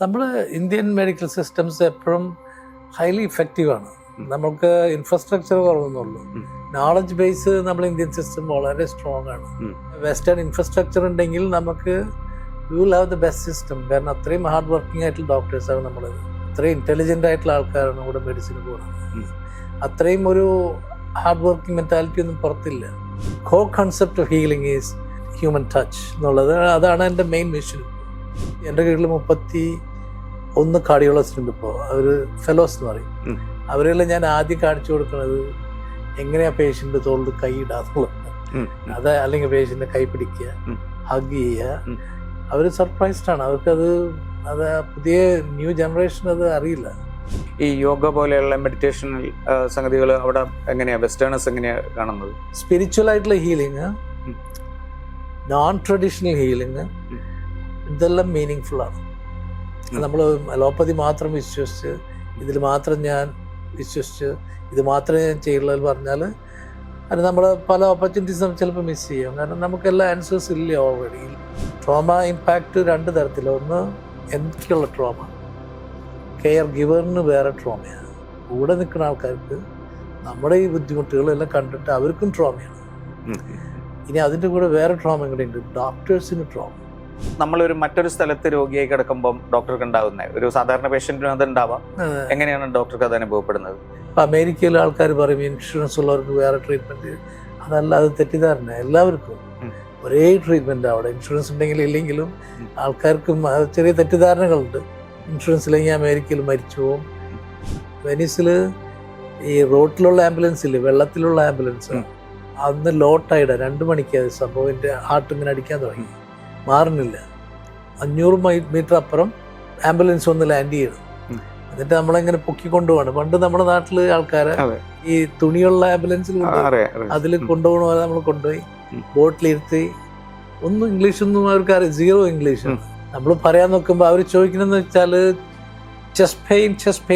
നമ്മുടെ Indian medical systems എപ്പോഴും highly ഇഫക്റ്റീവാണ്. നമുക്ക് ഇൻഫ്രാസ്ട്രക്ചർ കുറവെന്നുള്ളൂ, നോളജ് ബേസ് നമ്മൾ ഇന്ത്യൻ സിസ്റ്റം വളരെ സ്ട്രോങ് ആണ്. വെസ്റ്റേൺ ഇൻഫ്രാസ്ട്രക്ചർ ഉണ്ടെങ്കിൽ നമുക്ക് you will have the best system. കാരണം അത്രയും ഹാർഡ് വർക്കിംഗ് ആയിട്ടുള്ള ഡോക്ടേഴ്സാണ് നമ്മളത്, അത്രയും ഇൻ്റലിജൻ്റ് ആയിട്ടുള്ള ആൾക്കാരാണ് നമ്മുടെ മെഡിസിന് പോകുന്നത്. അത്രയും ഒരു ഹാർഡ് വർക്കിംഗ് മെൻറ്റാലിറ്റി ഒന്നും പുറത്തില്ല. Core concept of healing is human touch എന്നുള്ളത്, അതാണ് എൻ്റെ മെയിൻ മിഷൻ. എൻ്റെ കീഴിൽ 31 കാർഡിയോളജിസ്റ്റ് ഉണ്ട് ഇപ്പോൾ. അവർ ഫെലോസ് എന്ന് പറയും. അവരെല്ലാം ഞാൻ ആദ്യം കാണിച്ചു കൊടുക്കുന്നത് എങ്ങനെയാ പേഷ്യൻ്റ് തോളിൽ കൈ ഇടാന്നുള്ളത്. അത് അല്ലെങ്കിൽ പേഷ്യൻ്റെ കൈ പിടിക്കുക, ഹഗ് ചെയ്യുക. അവർ സർപ്രൈസ്ഡ് ആണ്. അവർക്കത് പുതിയ ന്യൂ ജനറേഷൻ അത് അറിയില്ല. ഈ യോഗ പോലെയുള്ള മെഡിറ്റേഷണൽ സംഗതികൾ അവിടെ എങ്ങനെയാ വെസ്റ്റേണേഴ്സ് എങ്ങനെയാ കാണുന്നത്? സ്പിരിച്വൽ ആയിട്ടുള്ള ഹീലിംഗ്, നോൺ ട്രഡീഷണൽ ഹീലിംഗ്, ഇതെല്ലാം മീനിങ് ഫുള്ളാണ്. നമ്മൾ അലോപ്പതി മാത്രം വിശ്വസിച്ച് ഇതിൽ മാത്രം ഞാൻ വിശ്വസിച്ച് ഇത് മാത്രമേ ഞാൻ ചെയ്യുള്ളൂ പറഞ്ഞാൽ അത് നമ്മൾ പല ഓപ്പർച്യൂണിറ്റീസും ചിലപ്പോൾ മിസ് ചെയ്യും. കാരണം നമുക്ക് എല്ലാ ആൻസേഴ്സ് ഇല്ല ഓൾറെഡി. ട്രോമ ഇമ്പാക്റ്റ് 2 തരത്തിലാണ്. ഒന്ന് എനിക്കുള്ള ട്രോമ, കെയർ ഗിവറിന് വേറെ ട്രോമയാണ്. കൂടെ നിൽക്കുന്ന ആൾക്കാർക്ക് നമ്മുടെ ഈ ബുദ്ധിമുട്ടുകളെല്ലാം കണ്ടിട്ട് അവർക്കും ട്രോമയാണ്. ഇനി അതിൻ്റെ കൂടെ വേറെ ട്രോമ കൂടെ ഉണ്ട്, ഡോക്ടേഴ്സിന് ട്രോമ. നമ്മളൊരു മറ്റൊരു സ്ഥലത്ത് രോഗിയായി കിടക്കുമ്പോൾ ഡോക്ടർക്ക് ഉണ്ടാകുന്ന ഒരു സാധാരണ പേഷ്യന്റിന് അത് ഉണ്ടാവാം. എങ്ങനെയാണ് ഡോക്ടർക്ക് അത് അനുഭവപ്പെടുന്നത്? അമേരിക്കയിലെ ആൾക്കാർ പറയും ഇൻഷുറൻസ് ഉള്ളവർക്ക് വേറെ ട്രീറ്റ്മെന്റ്. അതല്ല, അത് തെറ്റിദ്ധാരണ. എല്ലാവർക്കും ഒരേ ട്രീറ്റ്മെന്റ് അവിടെ. ഇൻഷുറൻസ് ഉണ്ടെങ്കിലും ഇല്ലെങ്കിലും ആൾക്കാർക്ക് ചെറിയ തെറ്റിദ്ധാരണകളുണ്ട്. ഇൻഷുറൻസ് ഇല്ലെങ്കിൽ അമേരിക്കയിൽ മരിച്ചു പോകും. വെനീസിൽ ഈ റോട്ടിലുള്ള ആംബുലൻസ് ഇല്ലേ, വെള്ളത്തിലുള്ള ആംബുലൻസ്, അന്ന് ലോ ടൈഡ് 2 മണിക്ക് അത് സംഭവം ഹാർട്ട് ഇങ്ങനെ അടിക്കാൻ തുടങ്ങി, മാറുന്നില്ല. 500 മീറ്റർ അപ്പുറം ആംബുലൻസ് വന്ന് ലാൻഡ് ചെയ്യണം. എന്നിട്ട് നമ്മളെങ്ങനെ പൊക്കിക്കൊണ്ടുപോവാണ്. പണ്ട് നമ്മുടെ നാട്ടില് ആൾക്കാരെ ഈ തുണിയുള്ള ആംബുലൻസിൽ അതിൽ കൊണ്ടുപോകണ നമ്മൾ കൊണ്ടുപോയി ബോട്ടിലിരുത്തി. ഒന്നും ഇംഗ്ലീഷൊന്നും അവർക്ക് അറിയാം, 0 ഇംഗ്ലീഷ്. നമ്മൾ പറയാൻ നോക്കുമ്പോൾ അവർ ചോദിക്കണമെന്ന് വെച്ചാൽ ചെസ്റ്റ് പെയിൻ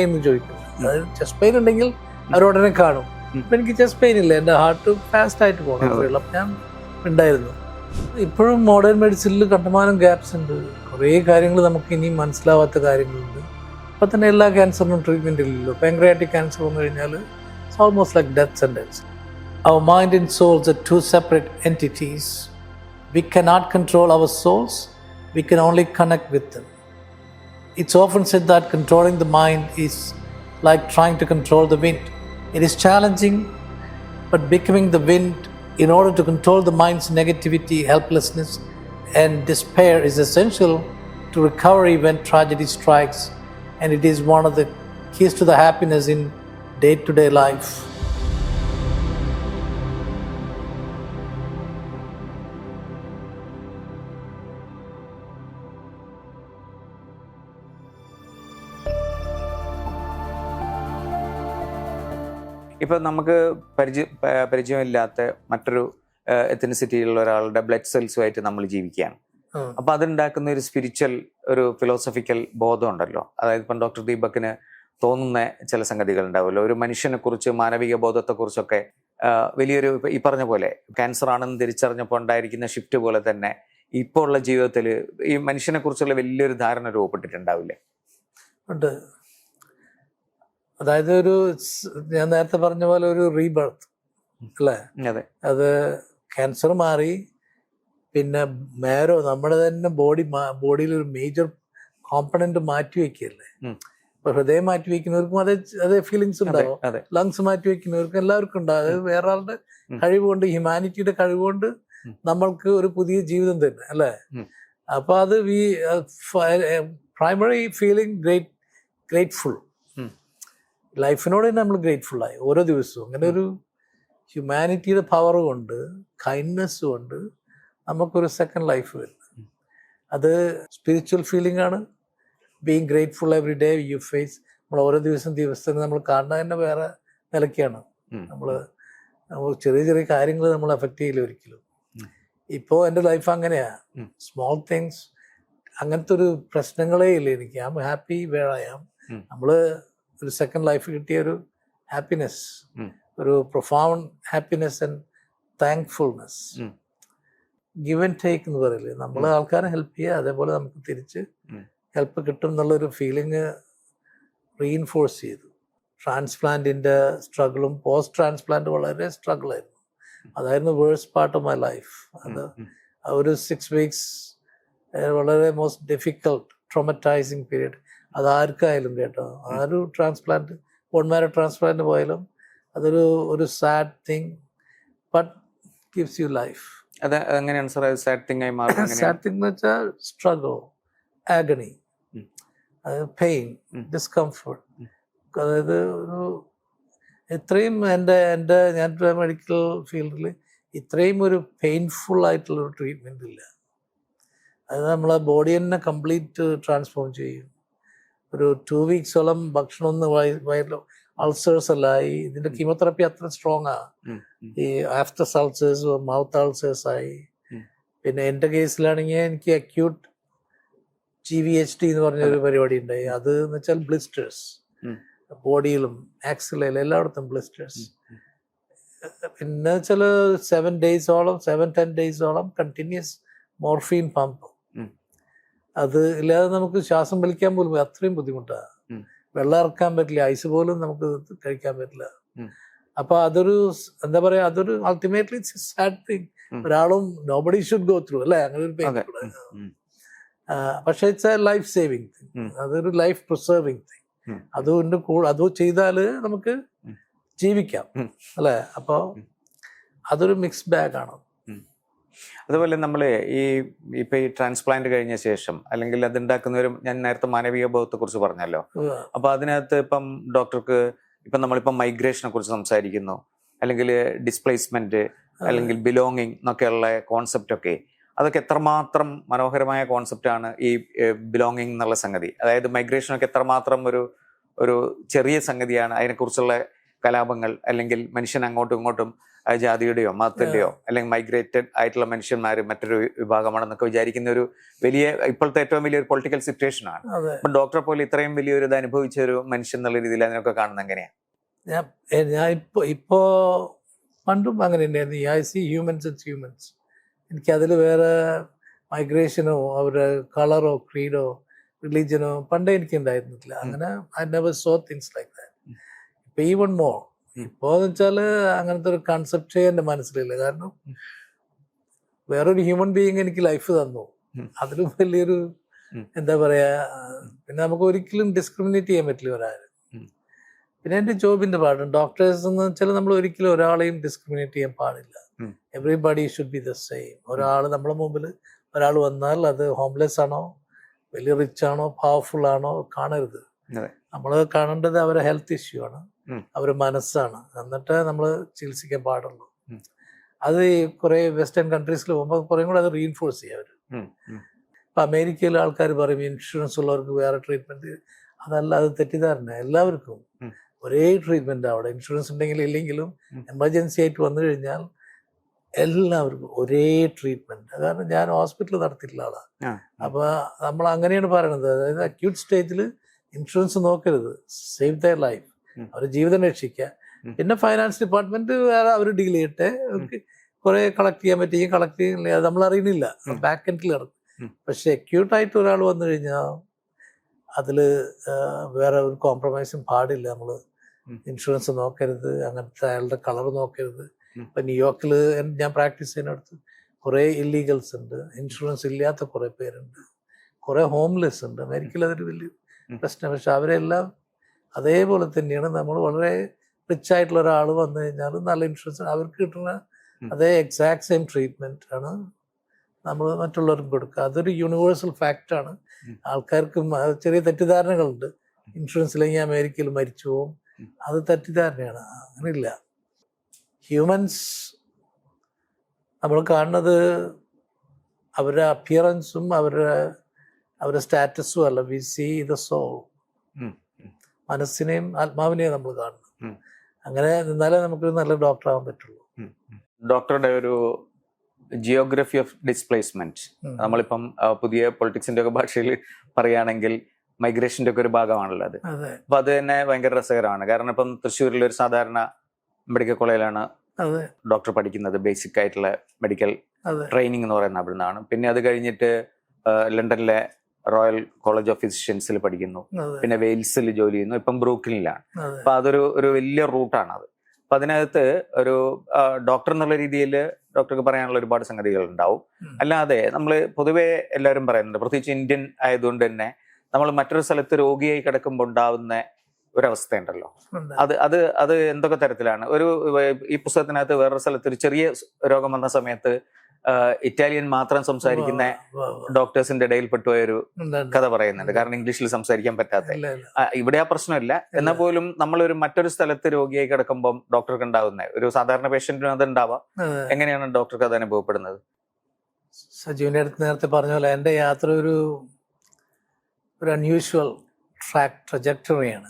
എന്ന് ചോദിക്കും. അതായത് ചെസ്റ്റ് പെയിൻ ഉണ്ടെങ്കിൽ അവരുടനെ കാണും. ഇപ്പം എനിക്ക് ചെസ്റ്റ് പെയിൻ ഇല്ല, എൻ്റെ ഹാർട്ട് ഫാസ്റ്റ് ആയിട്ട് പോകണം. ഞാൻ ഉണ്ടായിരുന്നു. ഇപ്പോഴും മോഡേൺ മെഡിസിനിൽ കണ്ടമാനം ഗ്യാപ്സ് ഉണ്ട്. കുറേ കാര്യങ്ങൾ നമുക്ക് ഇനിയും മനസ്സിലാവാത്ത കാര്യങ്ങളുണ്ട്. ഇപ്പം തന്നെ എല്ലാ ക്യാൻസറിനും ട്രീറ്റ്മെൻറ്റ് ഇല്ലല്ലോ. പാൻക്രിയാറ്റിക് ക്യാൻസർ വന്നു കഴിഞ്ഞാൽ it's almost like death sentence. അവർ mind and souls are 2 separate entities. We cannot control our souls, we can only connect with them. It's often said that controlling the mind is like trying to control the wind. It is challenging, but becoming the wind in order to control the mind's negativity, helplessness, and despair is essential to recovery when tragedy strikes, and it is one of the keys to the happiness in day-to-day life. ഇപ്പം നമുക്ക് പരിചയമില്ലാത്ത മറ്റൊരു എത്തനിസിറ്റിയിലുള്ള ഒരാളുടെ blood സെൽസുമായിട്ട് നമ്മൾ ജീവിക്കുകയാണ്. അപ്പം അതുണ്ടാക്കുന്ന ഒരു സ്പിരിച്വൽ, ഒരു ഫിലോസഫിക്കൽ ബോധം ഉണ്ടല്ലോ. അതായത് ഇപ്പം ഡോക്ടർ ദീപക്കിന് തോന്നുന്ന ചില സംഗതികൾ ഉണ്ടാവുമല്ലോ. ഒരു മനുഷ്യനെ കുറിച്ച്, മാനവിക ബോധത്തെക്കുറിച്ചൊക്കെ വലിയൊരു, ഈ പറഞ്ഞ പോലെ ക്യാൻസർ ആണെന്ന് തിരിച്ചറിഞ്ഞപ്പോൾ ഉണ്ടായിരിക്കുന്ന ഷിഫ്റ്റ് പോലെ തന്നെ ഇപ്പോൾ ഉള്ള ജീവിതത്തിൽ ഈ മനുഷ്യനെ കുറിച്ചുള്ള വലിയൊരു ധാരണ രൂപപ്പെട്ടിട്ടുണ്ടാവില്ലേ? ഉണ്ട്. അതായത് ഞാൻ നേരത്തെ പറഞ്ഞ പോലെ ഒരു റീബർത്ത് അല്ലേ? അത് ക്യാൻസർ മാറി, പിന്നെ നമ്മുടെ തന്നെ ബോഡിയിൽ ഒരു മേജർ കോമ്പണന്റ് മാറ്റി വെക്കുകയല്ലേ. ഇപ്പൊ ഹൃദയം മാറ്റി വെക്കുന്നവർക്കും അതേ ഫീലിങ്സ് ഉണ്ടാവും, ലങ്സ് മാറ്റി വെക്കുന്നവർക്കും എല്ലാവർക്കും ഉണ്ടാവും. അതായത് വേറെ ആളുടെ കഴിവുകൊണ്ട്, ഹ്യൂമാനിറ്റിയുടെ കഴിവുകൊണ്ട് നമ്മൾക്ക് ഒരു പുതിയ ജീവിതം തന്നെ അല്ലേ. അപ്പൊ അത് പ്രൈമറി ഫീലിംഗ് ഗ്രേറ്റ്ഫുൾ. ലൈഫിനോട് തന്നെ നമ്മൾ ഗ്രേറ്റ്ഫുള്ളായി ഓരോ ദിവസവും. അങ്ങനെ ഒരു ഹ്യൂമാനിറ്റിയുടെ പവർ കൊണ്ട്, കൈൻഡ്നെസ് കൊണ്ട് നമുക്കൊരു സെക്കൻഡ് ലൈഫ് വരുന്നത്. അത് സ്പിരിച്വൽ ഫീലിംഗ് ആണ്. Being grateful every day you face. നമ്മൾ ഓരോ ദിവസത്തിന് നമ്മൾ കാണുന്നത് തന്നെ വേറെ നിലയ്ക്കാണ്. നമ്മൾ ചെറിയ ചെറിയ കാര്യങ്ങൾ നമ്മൾ എഫക്റ്റ് ചെയ്യില്ല ഒരിക്കലും. ഇപ്പോൾ എൻ്റെ ലൈഫ് അങ്ങനെയാ. സ്മോൾ തിങ്സ്, അങ്ങനത്തെ ഒരു പ്രശ്നങ്ങളേ ഇല്ല എനിക്ക്. I am happy where I am. നമ്മൾ ഒരു സെക്കൻഡ് ലൈഫ് കിട്ടിയ ഒരു ഹാപ്പിനെസ്, ഒരു profound happiness and thankfulness. Give and take എന്ന് പറയില്ലേ, നമ്മൾ ആൾക്കാരെ ഹെൽപ്പ് ചെയ്യുക, അതേപോലെ നമുക്ക് തിരിച്ച് ഹെൽപ്പ് കിട്ടും എന്നുള്ളൊരു ഫീലിംഗ് റീഇൻഫോഴ്സ് ചെയ്തു. ട്രാൻസ്പ്ലാന്റിൻ്റെ സ്ട്രഗിളും പോസ്റ്റ് ട്രാൻസ്പ്ലാന്റ് വളരെ സ്ട്രഗിളായിരുന്നു. അതായിരുന്നു worst part of my life. അത് ഒരു 6 weeks വളരെ മോസ്റ്റ് ഡിഫിക്കൾട്ട് ട്രോമറ്റൈസിങ് പീരീഡ്. അതാർക്കായാലും കേട്ടോ, ആരും ട്രാൻസ്പ്ലാന്റ് ബോൺമാരോ ട്രാൻസ്പ്ലാന്റ് പോയാലും അതൊരു sad thing, but gives you life. അത് എങ്ങനെയാണ് സാർ സാഡ് തിങ് ആയി മാറുന്നത്? സാഡ് തിങ് എന്ന് വെച്ചാൽ സ്ട്രഗിൾ, ആഗണി, പെയിൻ, ഡിസ്കംഫർട്ട്. അതായത് ഒരു ഇത്രയും ഞാൻ മെഡിക്കൽ ഫീൽഡിൽ ഇത്രയും ഒരു പെയിൻഫുൾ ആയിട്ടുള്ളൊരു ട്രീറ്റ്മെൻ്റ് ഇല്ല. അത് നമ്മളെ ബോഡി തന്നെ കംപ്ലീറ്റ് ട്രാൻസ്ഫോം ചെയ്യും. ഒരു 2 weeksoളം ഭക്ഷണം ഒന്ന് വയറിൽ അൾസേഴ്സ് എല്ലായി. ഇതിൻ്റെ കീമോതെറാപ്പി അത്ര സ്ട്രോങ് ആണ്. ഈ ആഫ്റ്റർ അൾസേഴ്സ്, മൗത്ത് അൾസേഴ്സ് ആയി. പിന്നെ എൻ്റെ കേസിലാണെങ്കിൽ എനിക്ക് അക്യൂട്ട് GVHD എന്ന് പറഞ്ഞൊരു പരിപാടി ഉണ്ടായി. അത് എന്ന് വെച്ചാൽ ബ്ലിസ്റ്റേഴ്സ്, ബോഡിയിലും ആക്സിലയിലും എല്ലായിടത്തും ബ്ലിസ്റ്റേഴ്സ്. പിന്നെ വെച്ചാൽ 7-10 days കണ്ടിന്യൂസ് മോർഫീൻ പമ്പ്. അത് ഇല്ലാതെ നമുക്ക് ശ്വാസം വലിക്കാൻ പോലും അത്രയും ബുദ്ധിമുട്ടാണ്. വെള്ളം ഇറക്കാൻ പറ്റില്ല, ഐസ് പോലും നമുക്ക് കഴിക്കാൻ പറ്റില്ല. അപ്പൊ അതൊരു എന്താ പറയാ, അതൊരു ultimately it's A sad thing. ഒരാളും നോബഡി ഷുഡ് ഗോ ത്രൂ അല്ലേ അങ്ങനെ ഒരു പെയിൻ. പക്ഷെ it's A life saving thing, അതൊരു ലൈഫ് പ്രിസർവിങ് തിങ്. അതുകൊണ്ട് അത് ചെയ്താൽ നമുക്ക് ജീവിക്കാം അല്ലേ. അപ്പോൾ അതൊരു മിക്സ് ബാഗ് ആണ്. അതുപോലെ നമ്മൾ ഇപ്പൊ ഈ ട്രാൻസ്പ്ലാന്റ് കഴിഞ്ഞ ശേഷം അല്ലെങ്കിൽ അതുണ്ടാക്കുന്ന ഞാൻ നേരത്തെ മാനവിക ബോധത്തെ കുറിച്ച് പറഞ്ഞല്ലോ. അപ്പൊ അതിനകത്ത് ഇപ്പം ഡോക്ടർക്ക് ഇപ്പം നമ്മളിപ്പം മൈഗ്രേഷനെ കുറിച്ച് സംസാരിക്കുന്നു, അല്ലെങ്കിൽ ഡിസ്പ്ലേസ്മെന്റ്, അല്ലെങ്കിൽ ബിലോങ്ങിങ് എന്നൊക്കെയുള്ള കോൺസെപ്റ്റ് ഒക്കെ, അതൊക്കെ എത്രമാത്രം മനോഹരമായ കോൺസെപ്റ്റാണ് ഈ ബിലോങ്ങിങ് എന്നുള്ള സംഗതി. അതായത് മൈഗ്രേഷനൊക്കെ എത്രമാത്രം ഒരു ചെറിയ സംഗതിയാണ്. അതിനെക്കുറിച്ചുള്ള കലാപങ്ങൾ, അല്ലെങ്കിൽ മനുഷ്യൻ അങ്ങോട്ടും ഇങ്ങോട്ടും ജാതിയുടെയോ മതത്തിന്റെയോ അല്ലെങ്കിൽ മൈഗ്രേറ്റഡ് ആയിട്ടുള്ള മനുഷ്യന്മാർ മറ്റൊരു വിഭാഗമാണെന്നൊക്കെ വിചാരിക്കുന്ന ഒരു വലിയ ഇപ്പോഴത്തെ ഏറ്റവും വലിയൊരു പൊളിറ്റിക്കൽ സിറ്റുവേഷൻ ആണ്. അപ്പൊ ഡോക്ടറെ പോലെ ഇത്രയും വലിയൊരു ഇത് അനുഭവിച്ച ഒരു മനുഷ്യൻ എന്നുള്ള രീതിയിൽ അതിനൊക്കെ കാണുന്നത് എങ്ങനെയാ? ഞാൻ ഇപ്പോ പണ്ടും അങ്ങനെ തന്നെയായിരുന്നു. I C humans and humans. എനിക്കതിൽ വേറെ മൈഗ്രേഷനോ അവരുടെ കളറോ ക്രീഡോ റിലീജിയനോ പണ്ടേ എനിക്ക് ഉണ്ടായിരുന്നില്ല. അങ്ങനെ I never so things like that. ഇപ്പൊ ഈവൺ മോർ ഇപ്പോന്ന് വെച്ചാൽ അങ്ങനത്തെ ഒരു കൺസെപ്റ്റേ എൻ്റെ മനസ്സിലില്ല. കാരണം വേറൊരു ഹ്യൂമൻ ബീയിങ് എനിക്ക് ലൈഫ് തന്നു, അതിലും വലിയൊരു എന്താ പറയാ. പിന്നെ നമുക്ക് ഒരിക്കലും ഡിസ്ക്രിമിനേറ്റ് ചെയ്യാൻ പറ്റില്ല ഒരാളും. പിന്നെ എൻ്റെ ജോബിന്റെ പാടും ഡോക്ടേഴ്സ് എന്ന് വെച്ചാൽ നമ്മൾ ഒരിക്കലും ഒരാളെയും ഡിസ്ക്രിമിനേറ്റ് ചെയ്യാൻ പാടില്ല. Everybody should be the same. ഒരാൾ നമ്മളെ മുമ്പിൽ ഒരാൾ വന്നാൽ അത് ഹോംലെസ് ആണോ വലിയ റിച്ച് ആണോ പവർഫുൾ ആണോ കാണരുത്. നമ്മൾ കാണേണ്ടത് അവരെ ഹെൽത്ത് ഇഷ്യൂ ആണ്, അവരുടെ മനസ്സാണ്. എന്നിട്ട് നമ്മൾ ചികിത്സിക്കാൻ പാടുള്ളൂ. അത് കുറെ വെസ്റ്റേൺ കൺട്രീസിൽ പോകുമ്പോൾ കുറേ കൂടെ അത് റീഇൻഫോഴ്സ് ചെയ്യാം അവർ. ഇപ്പൊ അമേരിക്കയിലെ ആൾക്കാർ പറയും ഇൻഷുറൻസ് ഉള്ളവർക്ക് വേറെ ട്രീറ്റ്മെന്റ്. അതല്ല, അത് തെറ്റിദ്ധാരണ. എല്ലാവർക്കും ഒരേ ട്രീറ്റ്മെന്റ് അവിടെ. ഇൻഷുറൻസ് ഉണ്ടെങ്കിലും ഇല്ലെങ്കിലും എമർജൻസി ആയിട്ട് വന്നു കഴിഞ്ഞാൽ എല്ലാവർക്കും ഒരേ ട്രീറ്റ്മെന്റ്. കാരണം ഞാൻ ഹോസ്പിറ്റൽ നടത്തിയിട്ടുള്ള ആളാണ്. അപ്പൊ നമ്മൾ അങ്ങനെയാണ് പറയണത്. അതായത് അക്യൂട്ട് സ്റ്റേജിൽ ഇൻഷുറൻസ് നോക്കരുത്, സേവ് ദയർ ലൈഫ്, അവരുടെ ജീവിതം രക്ഷിക്കുക. പിന്നെ ഫൈനാൻസ് ഡിപ്പാർട്ട്മെന്റ് വേറെ അവർ ഡീൽ ചെയ്യട്ടെ. കുറെ കളക്ട് ചെയ്യാൻ പറ്റും, കളക്ട് ചെയ്യുന്നില്ല, അത് നമ്മൾ അറിയുന്നില്ല, ബാക്ക് എൻഡിൽ കിടക്കും. പക്ഷെ അക്യൂട്ടായിട്ട് ഒരാൾ വന്നു കഴിഞ്ഞാൽ അതിൽ വേറെ ഒരു കോംപ്രമൈസും പാടില്ല. നമ്മൾ ഇൻഷുറൻസ് നോക്കരുത്, അങ്ങനത്തെ അയാളുടെ കളർ നോക്കരുത്. ഇപ്പൊ ന്യൂയോർക്കിൽ ഞാൻ പ്രാക്ടീസ് ചെയ്യുന്നിടത്ത് കുറെ ഇല്ലീഗൽസ് ഉണ്ട്, ഇൻഷുറൻസ് ഇല്ലാത്ത കുറെ പേരുണ്ട്, കുറെ ഹോംലെസ് ഉണ്ട്. അമേരിക്കയിൽ അതൊരു വലിയ പ്രശ്നം. പക്ഷെ അവരെല്ലാം അതേപോലെ തന്നെയാണ്. നമ്മൾ വളരെ റിച്ച് ആയിട്ടുള്ള ഒരാൾ വന്നു കഴിഞ്ഞാൽ നല്ല ഇൻഷുറൻസ് അവർക്ക് കിട്ടുന്ന അതേ എക്സാക്ട് സെയിം ട്രീറ്റ്മെന്റ് ആണ് നമ്മൾ മറ്റുള്ളവർക്കും കൊടുക്കുക. അതൊരു യൂണിവേഴ്സൽ ഫാക്റ്റാണ്. ആൾക്കാർക്ക് ചെറിയ തെറ്റിദ്ധാരണകളുണ്ട്. ഇൻഷുറൻസ് ഇല്ലെങ്കിൽ അമേരിക്കയിൽ മരിച്ചു പോകും, അത് തെറ്റിദ്ധാരണയാണ്. അങ്ങനെയില്ല. ഹ്യൂമൻസ് നമ്മൾ കാണുന്നത് അവരുടെ അപ്പിയറൻസും അവരുടെ സ്റ്റാറ്റസും അല്ല. വി സീ ദ സോൾ, മനസ്സിനെയും ആത്മാവിനെയും നമ്മൾ കാണുന്നു. അങ്ങനെ നിന്നാലേ നമുക്കൊരു നല്ല ഡോക്ടർ ആവാൻ പറ്റുള്ളൂ. ഡോക്ടറുടെ ഒരു ജിയോഗ്രഫി ഓഫ് ഡിസ്പ്ലേസ്മെന്റ്, നമ്മളിപ്പം പുതിയ പൊളിറ്റിക്സിന്റെ ഒക്കെ ഭാഷയിൽ പറയുകയാണെങ്കിൽ മൈഗ്രേഷന്റെ ഒക്കെ ഒരു ഭാഗമാണല്ലോ അത്. അപ്പൊ അത് തന്നെ ഭയങ്കര രസകരമാണ്. കാരണം ഇപ്പം തൃശ്ശൂരിലെ ഒരു സാധാരണ മെഡിക്കൽ കോളേജിലാണ് ഡോക്ടർ പഠിക്കുന്നത്. ബേസിക് ആയിട്ടുള്ള മെഡിക്കൽ ട്രെയിനിങ് എന്ന് പറയുന്ന അവിടുന്നാണ്. പിന്നെ അത് കഴിഞ്ഞിട്ട് ലണ്ടനിലെ റോയൽ കോളേജ് ഓഫ് ഫിസിഷ്യൻസിൽ പഠിക്കുന്നു, അതെ പിന്നെ വെയിൽസിൽ ജോലി ചെയ്യുന്നു, ഇപ്പം ബ്രൂക്ലിനിലാണ്. അതെ അപ്പൊ അതൊരു വലിയ റൂട്ടാണ് അത്. അപ്പൊ അതിനകത്ത് ഒരു ഡോക്ടർ എന്നുള്ള രീതിയിൽ ഡോക്ടർക്ക് പറയാനുള്ള ഒരുപാട് സംഗതികൾ ഉണ്ടാവും. അല്ലാതെ നമ്മൾ പൊതുവെ എല്ലാവരും പറയുന്നുണ്ട്, പ്രത്യേകിച്ച് ഇന്ത്യൻ ആയതുകൊണ്ട് തന്നെ നമ്മൾ മറ്റൊരു സ്ഥലത്ത് രോഗിയായി കിടക്കുമ്പോൾ ഉണ്ടാവുന്ന ഒരവസ്ഥയുണ്ടല്ലോ, ഉണ്ട്. അത് എന്തൊക്കെ തരത്തിലാണ്? ഈ പുസ്തകത്തിനകത്ത് വേറൊരു സ്ഥലത്ത് ഒരു ചെറിയ രോഗം വന്ന സമയത്ത് ഇറ്റാലിയൻ മാത്രം സംസാരിക്കുന്ന ഡോക്ടേഴ്സിന്റെ ഇടയിൽ പെട്ടുപോയൊരു ഉണ്ട്, ഉണ്ട്. കഥ പറയുന്നുണ്ട്. കാരണം ഇംഗ്ലീഷിൽ സംസാരിക്കാൻ പറ്റാത്ത. ഇല്ല, ഇല്ല. ഇവിടെ ആ പ്രശ്നമില്ല. എന്നാൽ പോലും നമ്മളൊരു മറ്റൊരു സ്ഥലത്ത് രോഗിയായി കിടക്കുമ്പോൾ ഡോക്ടർക്ക് ഉണ്ടാവുന്ന ഒരു സാധാരണ പേഷ്യന്റിനും അത് ഉണ്ടാവാം. അതെ. എങ്ങനെയാണ് ഡോക്ടർക്ക് അത് അനുഭവപ്പെടുന്നത്? സജീവിന്റെ അടുത്ത് നേരത്തെ പറഞ്ഞ പോലെ എൻ്റെ യാത്ര ഒരു അൺയൂഷ്വൽ ട്രജക്ടറിയാണ്.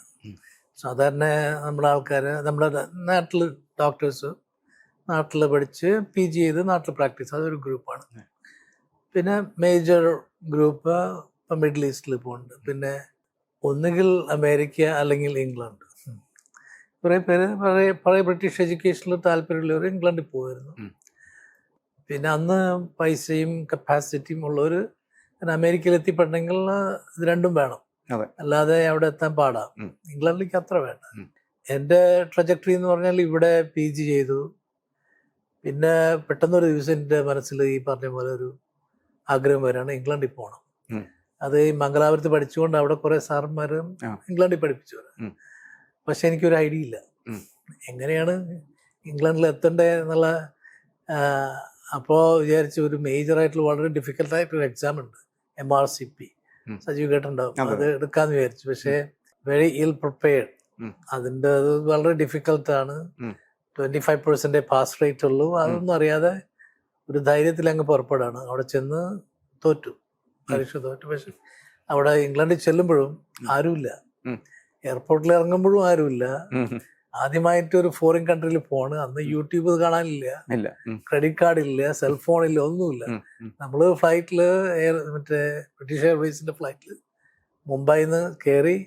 സാധാരണ നമ്മുടെ ആൾക്കാർ, നമ്മുടെ നാട്ടിൽ ഡോക്ടേഴ്സ് നാട്ടിൽ പഠിച്ച് PG ചെയ്ത് നാട്ടിൽ പ്രാക്ടീസ്, അതൊരു ഗ്രൂപ്പാണ്. പിന്നെ മേജർ ഗ്രൂപ്പ് ഇപ്പം മിഡിൽ ഈസ്റ്റിൽ പോകുന്നുണ്ട്. പിന്നെ ഒന്നുകിൽ അമേരിക്ക അല്ലെങ്കിൽ ഇംഗ്ലണ്ട്. കുറേ പേര് പഴയ ബ്രിട്ടീഷ് എഡ്യൂക്കേഷനിൽ താല്പര്യമുള്ളവർ ഇംഗ്ലണ്ടിൽ പോകുമായിരുന്നു. പിന്നെ അന്ന് പൈസയും കപ്പാസിറ്റിയും ഉള്ളവർ അമേരിക്കയിൽ എത്തിപ്പെടണമെങ്കിൽ ഇത് രണ്ടും വേണം, അല്ലാതെ അവിടെ എത്താൻ പാടാം. ഇംഗ്ലണ്ടിലേക്ക് അത്ര വേണ്ട. എൻ്റെ ട്രജക്ടറി എന്ന് പറഞ്ഞാൽ ഇവിടെ PG ചെയ്തു. പിന്നെ പെട്ടെന്നൊരു ദിവസം എൻ്റെ മനസ്സിൽ ഈ പറഞ്ഞ പോലെ ഒരു ആഗ്രഹം വരികയാണ്, ഇംഗ്ലണ്ടിൽ പോകണം. അത് ഈ മംഗലാപുരത്ത് പഠിച്ചുകൊണ്ട് അവിടെ കുറേ സാറന്മാരും ഇംഗ്ലണ്ടിൽ പഠിപ്പിച്ചു. പക്ഷെ എനിക്കൊരു ഐഡിയ ഇല്ല എങ്ങനെയാണ് ഇംഗ്ലണ്ടിൽ എത്തണ്ടേ എന്നുള്ള. അപ്പോൾ വിചാരിച്ചു ഒരു മേജറായിട്ടുള്ള വളരെ ഡിഫിക്കൽട്ടായിട്ടൊരു എക്സാം ഉണ്ട്, MRCP. സജീവ് കേട്ടിട്ടുണ്ടാവും. അത് എടുക്കാമെന്ന് വിചാരിച്ചു. പക്ഷേ വെരി ഇൽ പ്രിപ്പയർഡ്. അതിൻ്റെ അത് വളരെ ഡിഫിക്കൽട്ടാണ്. 25% പാസ് റേറ്റ് ഉള്ളൂ. അതൊന്നും അറിയാതെ ഒരു ധൈര്യത്തിൽ അങ്ങ് പുറപ്പെടാണ്. അവിടെ ചെന്ന് തോറ്റു, പരീക്ഷ തോറ്റു. പക്ഷെ അവിടെ ഇംഗ്ലണ്ടിൽ ചെല്ലുമ്പോഴും ആരുമില്ല, എയർപോർട്ടിൽ ഇറങ്ങുമ്പോഴും ആരുമില്ല. ആദ്യമായിട്ട് ഒരു ഫോറിൻ കൺട്രിയിൽ പോണ്. അന്ന് യൂട്യൂബ് കാണാനില്ല, ക്രെഡിറ്റ് കാർഡ് ഇല്ല, സെൽഫോൺ ഇല്ല, ഒന്നുമില്ല. നമ്മൾ ഫ്ലൈറ്റില് മറ്റേ ബ്രിട്ടീഷ് എയർവേസിന്റെ ഫ്ലൈറ്റിൽ മുംബൈയിൽ നിന്ന് കയറി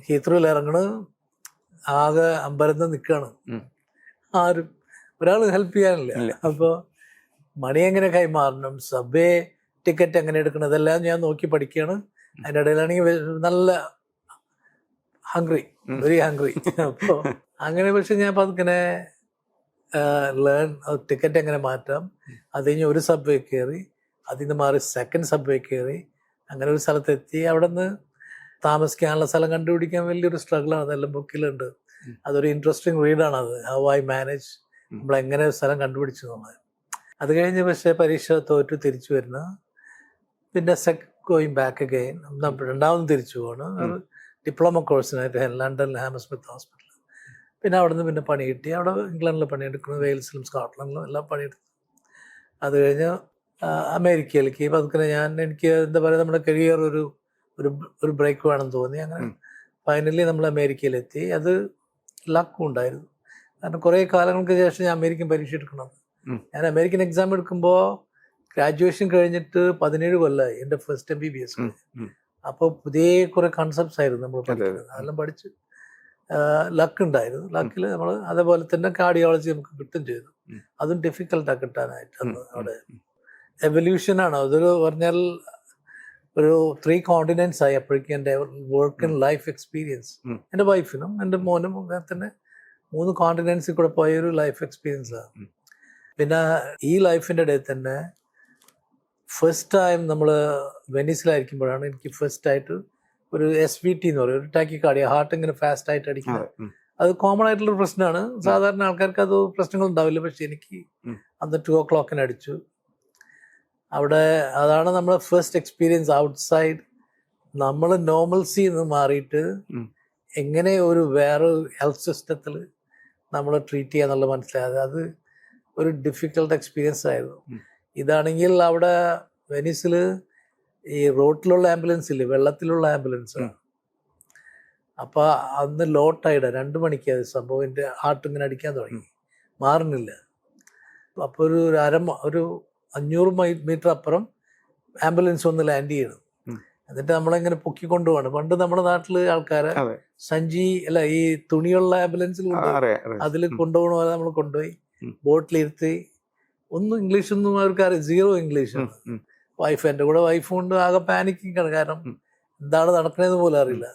ഹീത്രോയിൽ ഇറങ്ങണ്. ആകെ അമ്പരന്ന് നിൽക്കുകയാണ്. ആരും ഒരാൾ ഹെൽപ്പ് ചെയ്യാനില്ല. അപ്പോൾ മണി എങ്ങനെ കൈമാറണം, സബ്വേ ടിക്കറ്റ് എങ്ങനെ എടുക്കണം, ഇതെല്ലാം ഞാൻ നോക്കി പഠിക്കുകയാണ്. അതിൻ്റെ ഇടയിലാണെങ്കിൽ നല്ല വെരി ഹംഗ്രി. അപ്പോൾ അങ്ങനെ പക്ഷെ ഞാൻ പതുക്കനെ ടിക്കറ്റ് എങ്ങനെ മാറ്റാം, അത് കഴിഞ്ഞ് ഒരു സബ്വേ കയറി, അതിൽ നിന്ന് മാറി സെക്കൻഡ് സബ്വേ കയറി, അങ്ങനെ ഒരു സ്ഥലത്തെത്തി. അവിടെ നിന്ന് താമസിക്കാനുള്ള സ്ഥലം കണ്ടുപിടിക്കാൻ വലിയൊരു സ്ട്രഗിളാണ്. അതെല്ലാം ബുക്കിലുണ്ട്. അതൊരു ഇൻട്രസ്റ്റിംഗ് റീഡാണ് അത്, ഹൗ ഐ മാനേജ്, നമ്മളെങ്ങനെ സ്ഥലം കണ്ടുപിടിച്ചു എന്നുള്ളത്. അത് കഴിഞ്ഞ് പക്ഷേ പരീക്ഷ തോറ്റു തിരിച്ചു വരുന്ന, പിന്നെ ഗോയിങ് ബാക്ക് അഗെയിൻ, രണ്ടാമതും തിരിച്ചു പോകണം ഡിപ്ലോമ കോഴ്സിനായിട്ട് ലണ്ടനിൽ ഹാമർസ്മിത്ത് ഹോസ്പിറ്റൽ. പിന്നെ അവിടെ നിന്ന് പിന്നെ പണി കിട്ടി. അവിടെ ഇംഗ്ലണ്ടിൽ പണിയെടുക്കുന്നു, വെയിൽസിലും സ്കോട്ട്ലൻഡിലും എല്ലാം പണിയെടുത്തു. അത് കഴിഞ്ഞ് അമേരിക്കയിലേക്ക് പതുക്കെ എനിക്ക് എന്താ പറയുക, നമ്മുടെ കരിയർ ഒരു ബ്രേക്ക് വേണമെന്ന് തോന്നി. അങ്ങനെ ഫൈനലി നമ്മൾ അമേരിക്കയിലെത്തി. അത് ലക്കും ഉണ്ടായിരുന്നു. കാരണം കുറേ കാലങ്ങൾക്ക് ശേഷം ഞാൻ അമേരിക്കൻ പരീക്ഷ എടുക്കണം. ഞാൻ അമേരിക്കൻ എക്സാം എടുക്കുമ്പോൾ ഗ്രാജുവേഷൻ കഴിഞ്ഞിട്ട് 17 കൊല്ലമായി എൻ്റെ ഫസ്റ്റ് MBBS. അപ്പോൾ പുതിയ കുറേ കൺസെപ്റ്റ്സ് ആയിരുന്നു നമ്മൾ പഠിക്കുന്നത്. അതെല്ലാം പഠിച്ച് ലക്ക് ഉണ്ടായിരുന്നു. ലക്കിൽ നമ്മൾ അതേപോലെ തന്നെ കാർഡിയോളജി നമുക്ക് കിട്ടും ചെയ്തു. അതും ഡിഫിക്കൽട്ടാണ് കിട്ടാനായിട്ട്. അവിടെ എവല്യൂഷനാണ്. അതൊരു പറഞ്ഞാൽ ഒരു 3 continents ആയി അപ്പോഴേക്കും എൻ്റെ വർക്ക് ആൻഡ് ലൈഫ് എക്സ്പീരിയൻസ്. എൻ്റെ വൈഫിനും എൻ്റെ മോനും അങ്ങനെ തന്നെ 3 continents കൂടെ പോയ ഒരു ലൈഫ് എക്സ്പീരിയൻസാണ്. പിന്നെ ഈ ലൈഫിൻ്റെ ഇടയിൽ തന്നെ ഫസ്റ്റ് ടൈം നമ്മൾ വെനീസിലായിരിക്കുമ്പോഴാണ് എനിക്ക് ഫസ്റ്റ് ആയിട്ട് ഒരു SVT എന്ന് പറയും, ഒരു ടാക്കിക്കാർഡിയ, ഹാർട്ട് ഇങ്ങനെ ഫാസ്റ്റ് ആയിട്ട് അടിക്കുന്നത്. അത് കോമൺ ആയിട്ടുള്ള പ്രശ്നമാണ്. സാധാരണ ആൾക്കാർക്ക് അത് പ്രശ്നങ്ങൾ ഉണ്ടാവില്ല. പക്ഷെ എനിക്ക് അന്ന് 2 o'clock അടിച്ചു. അവിടെ അതാണ് നമ്മുടെ ഫസ്റ്റ് എക്സ്പീരിയൻസ് ഔട്ട്സൈഡ്. നമ്മൾ നോർമൽസി നിന്ന് മാറിയിട്ട് എങ്ങനെ ഒരു വേറെ ഹെൽത്ത് സിസ്റ്റത്തിൽ നമ്മൾ ട്രീറ്റ് ചെയ്യാന്നുള്ള മനസ്സിലായത്. അത് ഒരു ഡിഫിക്കൽട്ട് എക്സ്പീരിയൻസ് ആയിരുന്നു. ഇതാണെങ്കിൽ അവിടെ വെനീസിൽ ഈ റോട്ടിലുള്ള ആംബുലൻസ് ഇല്ലേ, വെള്ളത്തിലുള്ള ആംബുലൻസ്. അപ്പോൾ അന്ന് ലോ ടൈഡ് 2 മണിക്ക് അത് സംഭവം. എൻ്റെ ഹാർട്ട് ഇങ്ങനെ അടിക്കാൻ തുടങ്ങി, മാറുന്നില്ല. അപ്പോൾ ഒരു 500 മീറ്റർ അപ്പുറം ആംബുലൻസ് വന്ന് ലാൻഡ് ചെയ്യണം. എന്നിട്ട് നമ്മളെങ്ങനെ പൊക്കിക്കൊണ്ടുപോവാണ്. പണ്ട് നമ്മുടെ നാട്ടിൽ ആൾക്കാരെ ഈ തുണിയുള്ള ആംബുലൻസിൽ അതിൽ കൊണ്ടുപോകണ പോലെ നമ്മൾ കൊണ്ടുപോയി ബോട്ടിലിരുത്തി. ഒന്നും ഇംഗ്ലീഷൊന്നും അവർക്ക് 0 ഇംഗ്ലീഷാണ്. വൈഫ്, എൻ്റെ കൂടെ വൈഫും ഉണ്ട്. ആകെ പാനിക്കിങ് ആണ്, കാരണം എന്താണ് നടക്കണതെന്ന് പോലും അറിയില്ല.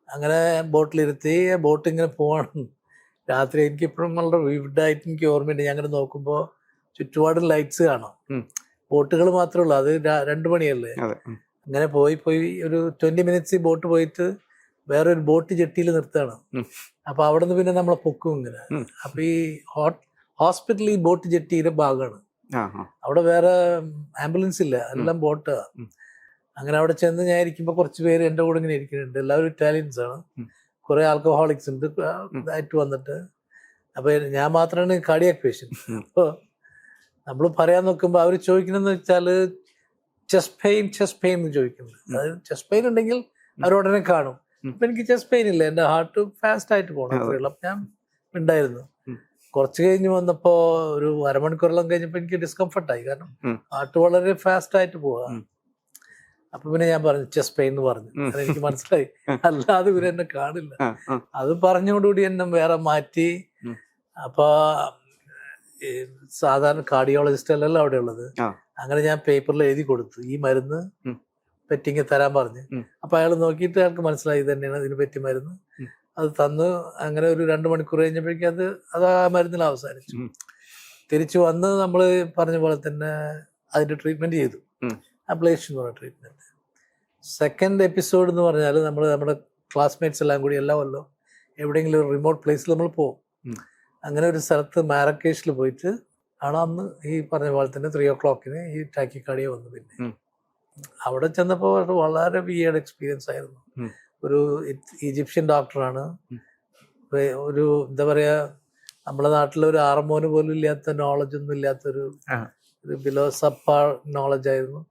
അങ്ങനെ ബോട്ടിലിരുത്തി ബോട്ട് ഇങ്ങനെ പോവാണ്. രാത്രി എനിക്കിപ്പോഴും വളരെ വിവിഡായിട്ട് എനിക്ക് ഓർമ്മയുണ്ട്. ഞാൻ അങ്ങനെ നോക്കുമ്പോൾ ചുറ്റുപാടും ലൈറ്റ്സ് കാണാം, ബോട്ടുകൾ മാത്രമേ ഉള്ളൂ. അത് 2 മണിയല്ലേ. അങ്ങനെ പോയി ഒരു 20 മിനിറ്റ്സ് ഈ ബോട്ട് പോയിട്ട് വേറൊരു ബോട്ട് ജെട്ടിയിൽ നിർത്തുകയാണ്. അപ്പൊ അവിടെ നിന്ന് പിന്നെ നമ്മളെ പൊക്കും ഇങ്ങനെ. അപ്പൊ ഈ ഹോസ്പിറ്റൽ ഈ ബോട്ട് ജെട്ടിയുടെ ഭാഗമാണ്. അവിടെ വേറെ ആംബുലൻസ് ഇല്ല, എല്ലാം ബോട്ടാ. അങ്ങനെ അവിടെ ചെന്ന് ഞാൻ ഇരിക്കുമ്പോൾ കുറച്ച് പേര് എൻ്റെ കൂടെ ഇങ്ങനെ ഇരിക്കുന്നുണ്ട്. എല്ലാവരും ഇറ്റാലിയൻസ് ആണ്, കുറെ ആൽക്കഹോളിക്സ് ഉണ്ട് ആയിട്ട് വന്നിട്ട്. അപ്പൊ ഞാൻ മാത്രമാണ് കാർഡിയാക് പേഷ്യന്റ്. അപ്പോൾ നമ്മൾ പറയാൻ നോക്കുമ്പോൾ അവർ ചോദിക്കണമെന്ന് വെച്ചാല് ചെസ്റ്റ് പെയിൻ എന്ന് ചോദിക്കുന്നത്. അതായത് ചെസ്റ്റ് പെയിൻ ഉണ്ടെങ്കിൽ അവരുടനെ കാണും. അപ്പൊ എനിക്ക് ചെസ്റ്റ് പെയിൻ ഇല്ല, എൻ്റെ ഹാർട്ട് ഫാസ്റ്റ് ആയിട്ട് പോകണം, അത്രയുള്ളൂ. അപ്പൊ ഞാൻ ഉണ്ടായിരുന്നു. കുറച്ച് കഴിഞ്ഞ് വന്നപ്പോ ഒരു അരമണിക്കൂറെല്ലാം കഴിഞ്ഞപ്പോ എനിക്ക് ഡിസ്കംഫർട്ടായി, കാരണം ഹാർട്ട് വളരെ ഫാസ്റ്റ് ആയിട്ട് പോവാ. അപ്പൊ പിന്നെ ഞാൻ പറഞ്ഞു ചെസ്റ്റ് പെയിൻ എന്ന് പറഞ്ഞു. എനിക്ക് മനസ്സിലായി, അല്ലാതെ ഇവര് എന്നെ കാണില്ല. അത് പറഞ്ഞോടുകൂടി എന്നെ വേറെ മാറ്റി. അപ്പൊ സാധാരണ കാർഡിയോളജിസ്റ്റ് അല്ലല്ലോ അവിടെ ഉള്ളത്. അങ്ങനെ ഞാൻ പേപ്പറിൽ എഴുതി കൊടുത്തു, ഈ മരുന്ന് പറ്റിങ്ങി തരാൻ പറഞ്ഞു. അപ്പൊ അയാൾ നോക്കിയിട്ട് അയാൾക്ക് മനസ്സിലായി തന്നെയാണ് ഇതിന് പറ്റിയ മരുന്ന്. അത് തന്നു. അങ്ങനെ ഒരു 2 മണിക്കൂർ കഴിഞ്ഞപ്പോഴേക്കും അത് ആ മരുന്നിൽ അവസാനിച്ചു. തിരിച്ചു വന്ന് നമ്മൾ പറഞ്ഞ പോലെ തന്നെ അതിന്റെ ട്രീറ്റ്മെന്റ് ചെയ്തു, അബ്ലേഷൻ എന്ന് പറഞ്ഞ ട്രീറ്റ്മെന്റ്. സെക്കൻഡ് എപ്പിസോഡ് എന്ന് പറഞ്ഞാൽ നമ്മുടെ ക്ലാസ്മേറ്റ്സ് എല്ലാം കൂടി എല്ലാ കൊല്ലം എവിടെയെങ്കിലും ഒരു റിമോട്ട് പ്ലേസിൽ നമ്മൾ പോകും. അങ്ങനെ ഒരു സ്ഥലത്ത് മാരക്കേഷിൽ പോയിട്ട് ആണ് അന്ന് ഈ പറഞ്ഞ പോലെ തന്നെ 3 o'clock ഈ ടാക്കിക്കാർഡിയ വന്നു. പിന്നെ അവിടെ ചെന്നപ്പോൾ വളരെ വിയേർഡ് എക്സ്പീരിയൻസ് ആയിരുന്നു. ഒരു ഈജിപ്ഷ്യൻ ഡോക്ടറാണ്. ഒരു എന്താ പറയാ, നമ്മുടെ നാട്ടിലെ ഒരു ആർമോന് പോലും ഇല്ലാത്ത നോളജ് ഒന്നും ഇല്ലാത്തൊരു ബിലോ സബ്പാർ നോളജ് ആയിരുന്നു.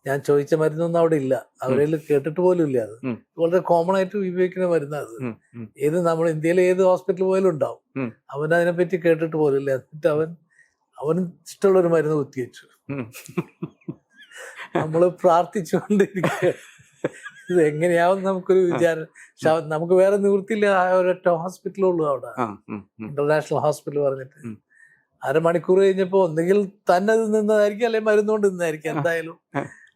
ഞാൻ ചോദിച്ച മരുന്നൊന്നും അവിടെ ഇല്ല, അവരിൽ കേട്ടിട്ട് പോലും ഇല്ല. അത് വളരെ കോമൺ ആയിട്ട് ഉപയോഗിക്കുന്ന മരുന്നാണ് അത്. ഏത് നമ്മൾ ഇന്ത്യയിലെ ഏത് ഹോസ്പിറ്റലിൽ പോയാലും ഉണ്ടാവും. അവൻ അതിനെപ്പറ്റി കേട്ടിട്ട് പോലും ഇല്ല. എന്നിട്ട് അവന് ഇഷ്ടമുള്ളൊരു മരുന്ന് കുത്തിവെച്ചു. നമ്മള് പ്രാർത്ഥിച്ചുകൊണ്ടിരിക്കുക, ഇത് എങ്ങനെയാവും നമുക്കൊരു വിചാരം. നമുക്ക് വേറെ നിവൃത്തിയില്ല, ഒരൊറ്റ ഹോസ്പിറ്റലുള്ളൂ അവിടെ, ഇന്റർനാഷണൽ ഹോസ്പിറ്റൽ പറഞ്ഞിട്ട്. അരമണിക്കൂർ കഴിഞ്ഞപ്പോ ഒന്നുകിൽ തന്നെ അത് നിന്നതായിരിക്കും, അല്ലെങ്കിൽ മരുന്നുകൊണ്ട് നിന്നായിരിക്കും. എന്തായാലും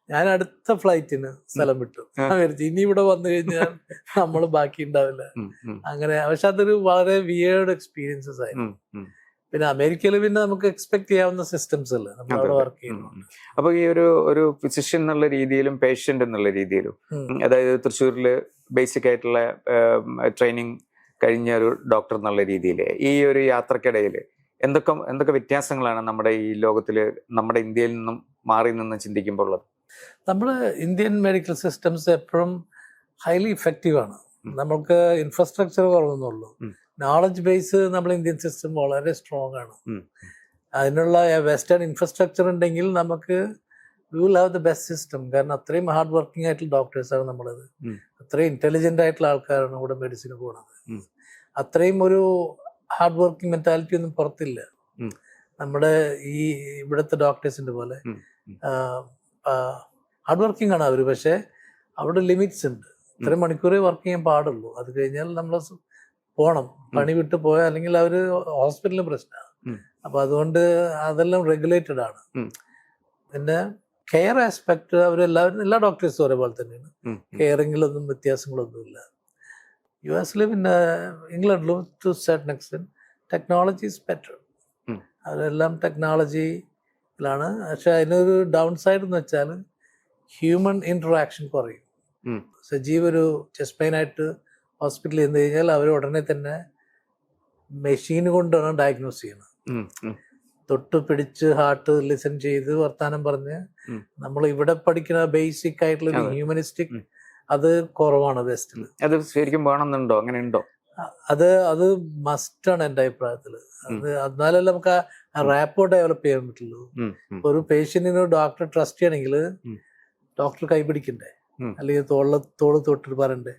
ഞാൻ അടുത്ത ഫ്ലൈറ്റിന് സ്ഥലം വിട്ടു. ഇനി ഇവിടെ വന്നു കഴിഞ്ഞാൽ നമ്മൾ ബാക്കി ഉണ്ടാവില്ല. അങ്ങനെ പക്ഷെ അതൊരു വളരെ വിയേർഡ് എക്സ്പീരിയൻസസ് ആയിരുന്നു. പിന്നെ അമേരിക്കയിൽ പിന്നെ നമുക്ക് എക്സ്പെക്ട് ചെയ്യാവുന്ന സിസ്റ്റംസ് അല്ലേ നമ്മൾ അവിടെ വർക്ക് ചെയ്യുന്നുണ്ട്. അപ്പൊ ഈ ഒരു ഫിസിഷ്യൻ എന്നുള്ള രീതിയിലും പേഷ്യന്റ് എന്നുള്ള രീതിയിലും, അതായത് തൃശ്ശൂരില് ബേസിക് ആയിട്ടുള്ള ട്രെയിനിങ് കഴിഞ്ഞ ഒരു ഡോക്ടർ എന്നുള്ള രീതിയിൽ ഈ ഒരു യാത്രക്കിടയിൽ എന്തൊക്കെ വ്യത്യാസങ്ങളാണ് നമ്മുടെ ഈ ലോകത്തില്, നമ്മുടെ ഇന്ത്യയിൽ നിന്നും മാറി നിന്ന് ചിന്തിക്കുമ്പോൾ ഉള്ളത്? നമ്മുടെ ഇന്ത്യൻ മെഡിക്കൽ സിസ്റ്റംസ് എപ്പോഴും ഹൈലി ഇഫക്റ്റീവ് ആണ്. നമുക്ക് ഇൻഫ്രാസ്ട്രക്ചർ കുറവൊന്നുള്ളൂ, നോളജ് ബേസ് നമ്മൾ ഇന്ത്യൻ സിസ്റ്റം വളരെ സ്ട്രോങ് ആണ്. അതിനുള്ള വെസ്റ്റേൺ ഇൻഫ്രാസ്ട്രക്ചർ ഉണ്ടെങ്കിൽ നമുക്ക് we will have the best system. കാരണം അത്രയും ഹാർഡ് വർക്കിംഗ് ആയിട്ടുള്ള ഡോക്ടേഴ്സാണ് നമ്മളത്, അത്രയും ഇന്റലിജന്റ് ആയിട്ടുള്ള ആൾക്കാരാണ് ഇവിടെ മെഡിസിന് പോകുന്നത്. അത്രയും ഒരു ഹാർഡ് വർക്കിംഗ് മെന്റാലിറ്റി ഒന്നും പുറത്തില്ല നമ്മുടെ ഈ ഇവിടുത്തെ ഡോക്ടേഴ്സിന്റെ പോലെ. ഹാർഡ് വർക്കിംഗ് ആണ് അവർ, പക്ഷെ അവിടെ ലിമിറ്റ്സ് ഉണ്ട്. ഇത്രയും മണിക്കൂറേ വർക്ക് ചെയ്യാൻ പാടുള്ളൂ. അത് കഴിഞ്ഞാൽ നമ്മൾ പോണം, പണി വിട്ട് പോയാൽ അല്ലെങ്കിൽ അവർ ഹോസ്പിറ്റലിന് പ്രശ്നമാണ്. അപ്പൊ അതുകൊണ്ട് അതെല്ലാം റെഗുലേറ്റഡ് ആണ്. പിന്നെ കെയർ ആസ്പെക്ട് അവരെല്ലാവരും എല്ലാ ഡോക്ടേഴ്സും ഒരേപോലെ തന്നെയാണ്. കെയറിങ്ങിലൊന്നും വ്യത്യാസങ്ങളൊന്നുമില്ല. US പിന്നെ ഇംഗ്ലണ്ടിലും to certain extent technology is better. അവരെല്ലാം ടെക്നോളജിയിലാണ്. പക്ഷെ അതിനൊരു ഡൗൺ സൈഡ് എന്ന് വെച്ചാൽ ഹ്യൂമൻ ഇന്ററാക്ഷൻ കുറയും. സജീവ് ഒരു ചെസ്റ്റ് പെയിൻ ആയിട്ട് ഹോസ്പിറ്റലിൽ ചെന്ന് കഴിഞ്ഞാൽ അവർ ഉടനെ തന്നെ മെഷീൻ കൊണ്ടാണ് ഡയഗ്നോസ് ചെയ്യുന്നത്. തൊട്ട് പിടിച്ച് ഹാർട്ട് ലിസൺ ചെയ്ത് വർത്താനം പറഞ്ഞ് നമ്മൾ ഇവിടെ പഠിക്കുന്ന ബേസിക് ആയിട്ടുള്ള ഹ്യൂമനിസ്റ്റിക് അത് കുറവാണ് വെസ്റ്റില്. അത് ശരിക്കും വേണമെന്നുണ്ടോ? അങ്ങനെ ഉണ്ടോ? അത് മസ്റ്റാണ് എൻ്റെ അഭിപ്രായത്തില്. എന്നാലല്ലേ നമുക്ക് ആ റാപ്പോ ഡെവലപ്പ് ചെയ്യാൻ പറ്റുള്ളൂ. ഒരു പേഷ്യന്റിന് ഡോക്ടറെ ട്രസ്റ്റ് ചെയ്യണമെങ്കിൽ ഡോക്ടർ കൈപിടിക്കണ്ടേ, അല്ലെങ്കിൽ തോള് തൊട്ടിട്ട് പറയണ്ടേ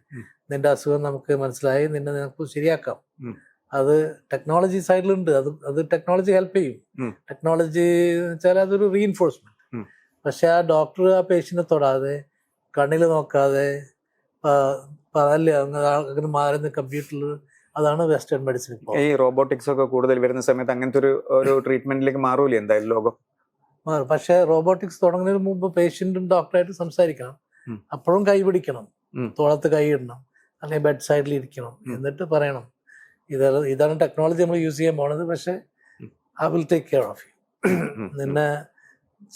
നിന്റെ അസുഖം നമുക്ക് മനസ്സിലായി, നിനക്ക് ശരിയാക്കാം. അത് ടെക്നോളജി സൈഡിലുണ്ട്. അത് ടെക്നോളജി ഹെൽപ്പ് ചെയ്യും. ടെക്നോളജി വെച്ചാൽ അതൊരു റീഇൻഫോഴ്സ്മെന്റ്. പക്ഷെ ആ ഡോക്ടർ ആ പേഷ്യന്റിനെ തൊടാതെ കണ്ണിൽ നോക്കാതെ അങ്ങനെ മാറുന്ന കമ്പ്യൂട്ടറിൽ, അതാണ് വെസ്റ്റേൺ മെഡിസിൻ. ഈ റോബോട്ടിക്സ് ഒക്കെ കൂടുതൽ വരുന്ന സമയത്ത് അങ്ങനത്തെ ഒരു ട്രീറ്റ്മെന്റിലേക്ക് മാറൂലേ എന്തായാലും ലോകം? മാറും. പക്ഷേ റോബോട്ടിക്സ് തുടങ്ങുന്നതിന് മുമ്പ് പേഷ്യൻറ്റും ഡോക്ടറായിട്ട് സംസാരിക്കണം. അപ്പോഴും കൈ പിടിക്കണം, തോളത്ത് കൈ ഇടണം, അല്ലെങ്കിൽ ബെഡ് സൈഡിൽ ഇരിക്കണം. എന്നിട്ട് പറയണം ഇതാണ് ടെക്നോളജി നമ്മൾ യൂസ് ചെയ്യാൻ പോണത്, പക്ഷേ I will take care of you. നിന്നെ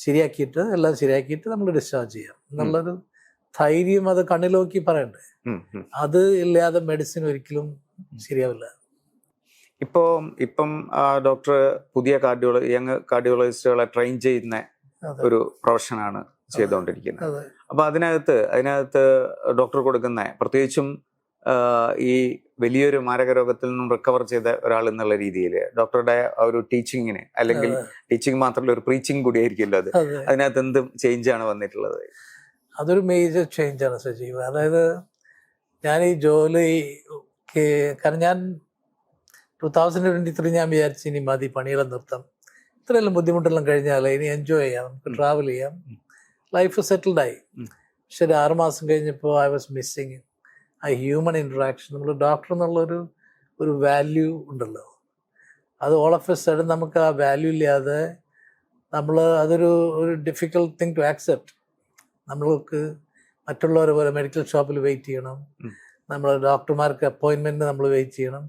ശരിയാക്കിയിട്ട് എല്ലാം ശരിയാക്കിയിട്ട് നമ്മൾ ഡിസ്ചാർജ് ചെയ്യാം എന്നുള്ളൊരു ധൈര്യം അത് കണ്ണിൽ നോക്കി പറയണ്ടേ. അത് ഇല്ലാതെ മെഡിസിൻ ഒരിക്കലും ശരിയാവില്ല. ഇപ്പം ഡോക്ടർ പുതിയ യങ് കാർഡിയോളജിസ്റ്റുകളെ ട്രെയിൻ ചെയ്യുന്ന ഒരു പ്രൊഫഷനാണ് ചെയ്തുകൊണ്ടിരിക്കുന്നത്. അപ്പൊ അതിനകത്ത് ഡോക്ടർ കൊടുക്കുന്ന, പ്രത്യേകിച്ചും ഈ വലിയൊരു മാരക രോഗത്തിൽ നിന്നും റിക്കവർ ചെയ്ത ഒരാൾ എന്നുള്ള രീതിയിൽ ഡോക്ടറുടെ ഒരു ടീച്ചിങ്ങിന്, അല്ലെങ്കിൽ ടീച്ചിങ് മാത്രമല്ല ഒരു പ്രീച്ചിങ് കൂടി ആയിരിക്കുമല്ലോ അത്, അതിനകത്ത് എന്ത് ചേഞ്ചാണ് വന്നിട്ടുള്ളത്? അതൊരു മേജർ ചേഞ്ചാണ് സജീവ്. അതായത് ഞാൻ ഈ ജോലിക്ക്, കാരണം ഞാൻ 2023 ഞാൻ വിചാരിച്ചു ഇനി മതി, പണിയെല്ലാം നിർത്താം, ഇത്രയെല്ലാം ബുദ്ധിമുട്ടെല്ലാം കഴിഞ്ഞാൽ ഇനി എൻജോയ് ചെയ്യാം, നമുക്ക് ട്രാവൽ ചെയ്യാം, ലൈഫ് സെറ്റിൽഡായി. പക്ഷെ ഒരു 6 മാസം കഴിഞ്ഞപ്പോൾ ഐ വാസ് മിസ്സിങ് ആ ഹ്യൂമൻ ഇൻട്രാക്ഷൻ. നമ്മൾ ഡോക്ടർ എന്നുള്ളൊരു വാല്യൂ ഉണ്ടല്ലോ, അത് ഓൾ ഓഫ് എ സഡൻ നമുക്ക് ആ വാല്യൂ ഇല്ലാതെ അതൊരു ഡിഫിക്കൽട്ട് തിങ് ടു ആക്സെപ്റ്റ്. നമ്മൾക്ക് മറ്റുള്ളവരെ പോലെ മെഡിക്കൽ ഷോപ്പിൽ വെയിറ്റ് ചെയ്യണം, നമ്മൾ ഡോക്ടർമാർക്ക് അപ്പോയിൻമെൻറ്റ് നമ്മൾ വെയിറ്റ് ചെയ്യണം.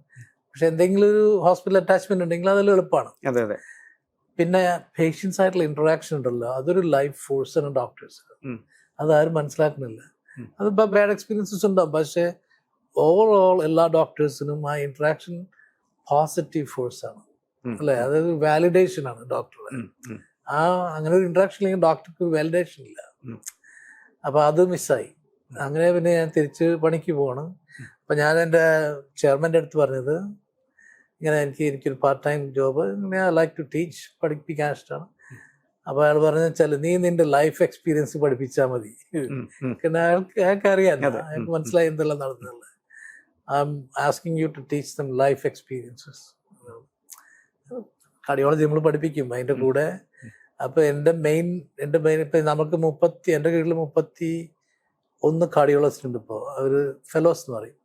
പക്ഷെ എന്തെങ്കിലും ഒരു ഹോസ്പിറ്റൽ അറ്റാച്ച്മെന്റ് ഉണ്ടെങ്കിൽ അതെല്ലാം എളുപ്പമാണ്. പിന്നെ പേഷ്യൻസ് ആയിട്ടുള്ള ഇന്ററാക്ഷൻ ഉണ്ടല്ലോ, അതൊരു ലൈഫ് ഫോഴ്സാണ് ഡോക്ടേഴ്സ്. അതാരും മനസ്സിലാക്കുന്നില്ല. അതിപ്പോൾ ബാഡ് എക്സ്പീരിയൻസസ് ഉണ്ടാവും, പക്ഷേ ഓവറോൾ എല്ലാ ഡോക്ടേഴ്സിനും ആ ഇന്ററാക്ഷൻ പോസിറ്റീവ് ഫോഴ്സാണ് അല്ലേ. അതൊരു വാലിഡേഷൻ ആണ് ഡോക്ടറുടെ. അങ്ങനെ ഒരു ഇന്ററാക്ഷൻ ഇല്ലെങ്കിൽ ഡോക്ടർക്ക് വാലിഡേഷൻ ഇല്ല. അപ്പോൾ അത് മിസ്സായി. അങ്ങനെ പിന്നെ ഞാൻ തിരിച്ച് പണിക്ക് പോവാണ്. അപ്പം ഞാൻ എൻ്റെ ചെയർമാൻ്റെ അടുത്ത് പറഞ്ഞത്, ഇങ്ങനെ എനിക്കൊരു പാർട്ട് ടൈം ജോബ്, ഇങ്ങനെ ഐ ലൈക്ക് ടു ടീച്ച്, പഠിപ്പിക്കാൻ ഇഷ്ടമാണ്. അപ്പോൾ അയാൾ പറഞ്ഞു വെച്ചാൽ നീ നിന്റെ ലൈഫ് എക്സ്പീരിയൻസ് പഠിപ്പിച്ചാൽ മതി. പിന്നെ അയാൾക്ക് അറിയാം, അയാൾക്ക് മനസ്സിലായി എന്തെല്ലാം നടന്നുള്ളത്. I'm asking you to teach them life experiences. Cardiology നമ്മൾ പഠിപ്പിക്കും അതിൻ്റെ കൂടെ. അപ്പോൾ എൻ്റെ മെയിൻ ഇപ്പം നമുക്ക് എൻ്റെ കീഴിൽ 31 കാർഡിയോളജിസ്റ്റ് ഉണ്ട് ഇപ്പോൾ. അവർ ഫെലോസ് എന്ന് പറയും,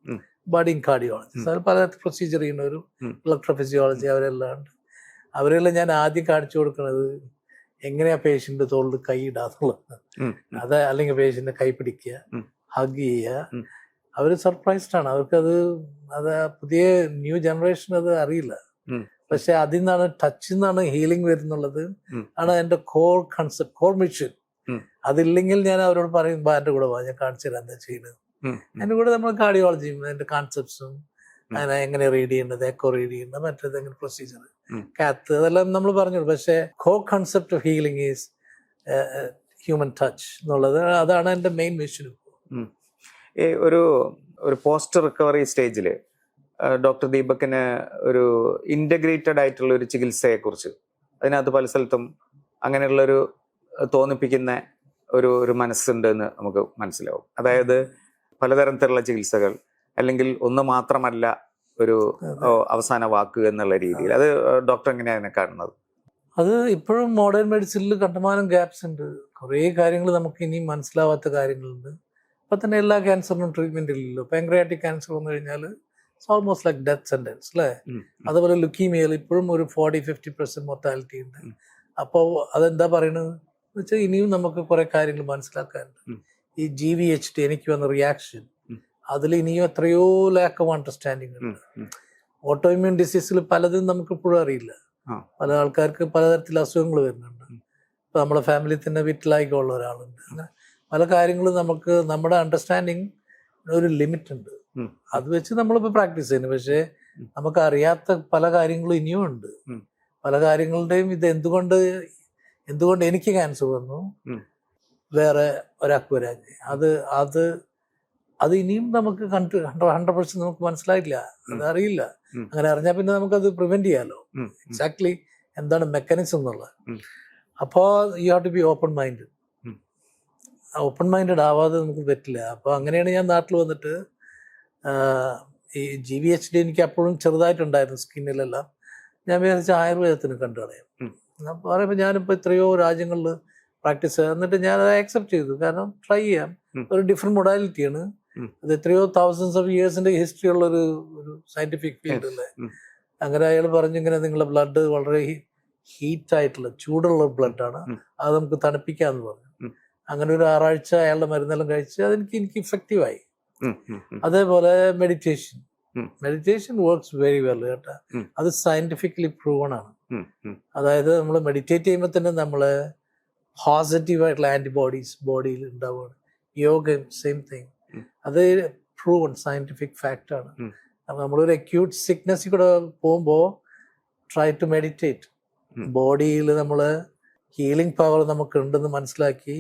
ബഡിങ് കാർഡിയോളജിസ്റ്റ്. അവർ പല പ്രൊസീജിയർ ചെയ്യുന്നവരും ഇലക്ട്രോഫിസിയോളജി അവരെല്ലാം ഉണ്ട്. അവരെല്ലാം ഞാൻ ആദ്യം കാണിച്ചു കൊടുക്കുന്നത് എങ്ങനെയാ പേഷ്യന്റ് തോളിൽ കൈ ഇടാന്നുള്ളത്. അത് അല്ലെങ്കിൽ പേഷ്യന്റെ കൈ പിടിക്കുക, ഹഗ് ചെയ്യുക. അവർ സർപ്രൈസ്ഡ് ആണ്. അവർക്കത് പുതിയ ന്യൂ ജനറേഷൻ അത് അറിയില്ല. പക്ഷെ അതിൽ നിന്നാണ്, ടച്ചിൽ നിന്നാണ് ഹീലിംഗ് വരുന്നുള്ളത്. ആണ് എൻ്റെ കോർ കൺസെപ്റ്റ്, കോർ മിഷൻ. അതില്ലെങ്കിൽ ഞാൻ അവരോട് പറയും, എൻ്റെ കൂടെ ഞാൻ കാണിച്ചു തരാം എന്താ ചെയ്യുന്നത്. അതിൻ്റെ കൂടെ നമ്മൾ കാർഡിയോളജിയും അതിൻ്റെ കോൺസെപ്റ്റ്സും, അതിനെ എങ്ങനെ റീഡ് ചെയ്യേണ്ടത്, എക്കോ റീഡ് ചെയ്യേണ്ടത്, മറ്റേത് എങ്ങനെ പ്രൊസീജിയർ, കാത്ത്, അതെല്ലാം നമ്മൾ പറഞ്ഞു. പക്ഷേ core concept of healing is human touch എന്നുള്ളത്, അതാണ് എൻ്റെ മെയിൻ മിഷൻ. ഒരു പോസ്റ്റ് റിക്കവറി സ്റ്റേജിൽ ഡോക്ടർ ദീപകിന് ഒരു ഇന്റഗ്രേറ്റഡ് ആയിട്ടുള്ള ഒരു ചികിത്സയെ കുറിച്ച്, അതിനകത്ത് പല സ്ഥലത്തും അങ്ങനെയുള്ളൊരു തോന്നിപ്പിക്കുന്ന ഒരു മനസ്സുണ്ട് എന്ന് നമുക്ക് മനസ്സിലാവും. അതായത് പലതരത്തിലുള്ള ചികിത്സകൾ, അല്ലെങ്കിൽ ഒന്ന് മാത്രമല്ല ഒരു അവസാന വാക്ക് എന്നുള്ള രീതിയിൽ. അത് ഡോക്ടർ എങ്ങനെയാണ് കാണുന്നത്? അത് ഇപ്പോഴും മോഡേൺ മെഡിസിനിൽ കണ്ടമാനം ഗ്യാപ്സ് ഉണ്ട്. കുറേ കാര്യങ്ങൾ നമുക്ക് ഇനിയും മനസ്സിലാവാത്ത കാര്യങ്ങളുണ്ട്. ഇപ്പം തന്നെ എല്ലാ ക്യാൻസറിനും ട്രീറ്റ്മെന്റ് ഇല്ലല്ലോ. പാൻക്രിയാറ്റിക് ക്യാൻസർ വന്നു കഴിഞ്ഞാൽ it's almost like death sentence അല്ലേ. അതുപോലെ ലുക്കീമിയയിൽ ഇപ്പോഴും ഒരു 40-50% മൊർട്ടാലിറ്റി ഉണ്ട്. അപ്പോൾ അതെന്താ പറയണത് വെച്ചാൽ ഇനിയും നമുക്ക് കുറെ കാര്യങ്ങൾ മനസ്സിലാക്കാനുണ്ട്. ഈ GVHD എനിക്ക് വന്ന റിയാക്ഷൻ, അതിൽ ഇനിയും എത്രയോ ലാക്ക് ഓഫ് അണ്ടർസ്റ്റാൻഡിങ് ഉണ്ട്. ഓട്ടോ ഇമ്മ്യൂൺ ഡിസീസിൽ പലതും നമുക്ക് ഇപ്പോഴും അറിയില്ല. പല ആൾക്കാർക്ക് പലതരത്തിൽ അസുഖങ്ങൾ വരുന്നുണ്ട്. ഇപ്പം നമ്മുടെ ഫാമിലി തന്നെ വീട്ടിലായിക്കുള്ള ഒരാളുണ്ട്. അങ്ങനെ പല കാര്യങ്ങളും നമുക്ക്, നമ്മുടെ അണ്ടർസ്റ്റാൻഡിങ് ഒരു ലിമിറ്റ് ഉണ്ട്. അത് വെച്ച് നമ്മളിപ്പോൾ പ്രാക്ടീസ് ചെയ്യുന്നു. പക്ഷേ നമുക്ക് അറിയാത്ത പല കാര്യങ്ങളും ഇനിയും ഉണ്ട്. പല കാര്യങ്ങളുടെയും ഇത് എന്തുകൊണ്ട് എനിക്ക് ക്യാൻസർ വന്നു, വേറെ ഒരാൾക്ക് വരാൻ, അത് ഇനിയും നമുക്ക് 100% നമുക്ക് മനസ്സിലായിട്ടില്ല, അതറിയില്ല. അങ്ങനെ അറിഞ്ഞാൽ പിന്നെ നമുക്കത് പ്രിവെന്റ് ചെയ്യാമല്ലോ, എക്സാക്ട്ലി എന്താണ് മെക്കാനിസം എന്നുള്ളത്. അപ്പോൾ you have to be open minded. Open minded ആവാതെ നമുക്ക് പറ്റില്ല. അപ്പോൾ അങ്ങനെയാണ് ഞാൻ നാട്ടിൽ വന്നിട്ട് ഈ GVHD എനിക്ക് അപ്പോഴും ചെറുതായിട്ടുണ്ടായിരുന്നു സ്കിന്നിലെല്ലാം. ഞാൻ വിചാരിച്ച ആയുർവേദത്തിന് കണ്ടു കളയാം. പറയുമ്പോൾ ഞാനിപ്പോൾ എത്രയോ രാജ്യങ്ങളിൽ പ്രാക്ടീസ് ചെയ്ത്, എന്നിട്ട് ഞാൻ അത് ആക്സെപ്റ്റ് ചെയ്തു. കാരണം ട്രൈ ചെയ്യാം, ഒരു ഡിഫറെൻറ്റ് മൊഡാലിറ്റിയാണ്. അത് എത്രയോ തൗസൻഡ്സ് ഓഫ് ഇയേഴ്സിൻ്റെ ഹിസ്റ്ററി ഉള്ളൊരു സയൻറ്റിഫിക് ഫീൽഡ് അല്ലേ. അങ്ങനെ അയാൾ പറഞ്ഞു, ഇങ്ങനെ നിങ്ങളുടെ ബ്ലഡ് വളരെ ഹീറ്റായിട്ടുള്ള ചൂടുള്ള ബ്ലഡാണ്, അത് നമുക്ക് തണുപ്പിക്കാമെന്ന് പറഞ്ഞു. അങ്ങനെ ഒരു 6 ആഴ്ച അയാളുടെ മരുന്നെല്ലാം കഴിച്ച് എനിക്ക് ഇഫക്റ്റീവായി. അതേപോലെ മെഡിറ്റേഷൻ വർക്ക്സ് വെരി വെൽ കേട്ടോ. അത് സയന്റിഫിക്കലി പ്രൂവൺ ആണ്. അതായത് നമ്മൾ മെഡിറ്റേറ്റ് ചെയ്യുമ്പോൾ തന്നെ നമ്മള് പോസിറ്റീവായിട്ടുള്ള ആന്റിബോഡീസ് ബോഡിയിൽ ഉണ്ടാവുകയാണ്. യോഗ സെയിം തിങ്, അത് പ്രൂവൺ സയന്റിഫിക് ഫാക്റ്റ് ആണ്. നമ്മളൊരു അക്യൂട്ട് സിക്നസ്സിൽ കൂടെ പോകുമ്പോൾ ട്രൈ ടു മെഡിറ്റേറ്റ്. ബോഡിയിൽ നമ്മൾ ഹീലിംഗ് പവർ നമുക്ക് ഉണ്ടെന്ന് മനസ്സിലാക്കി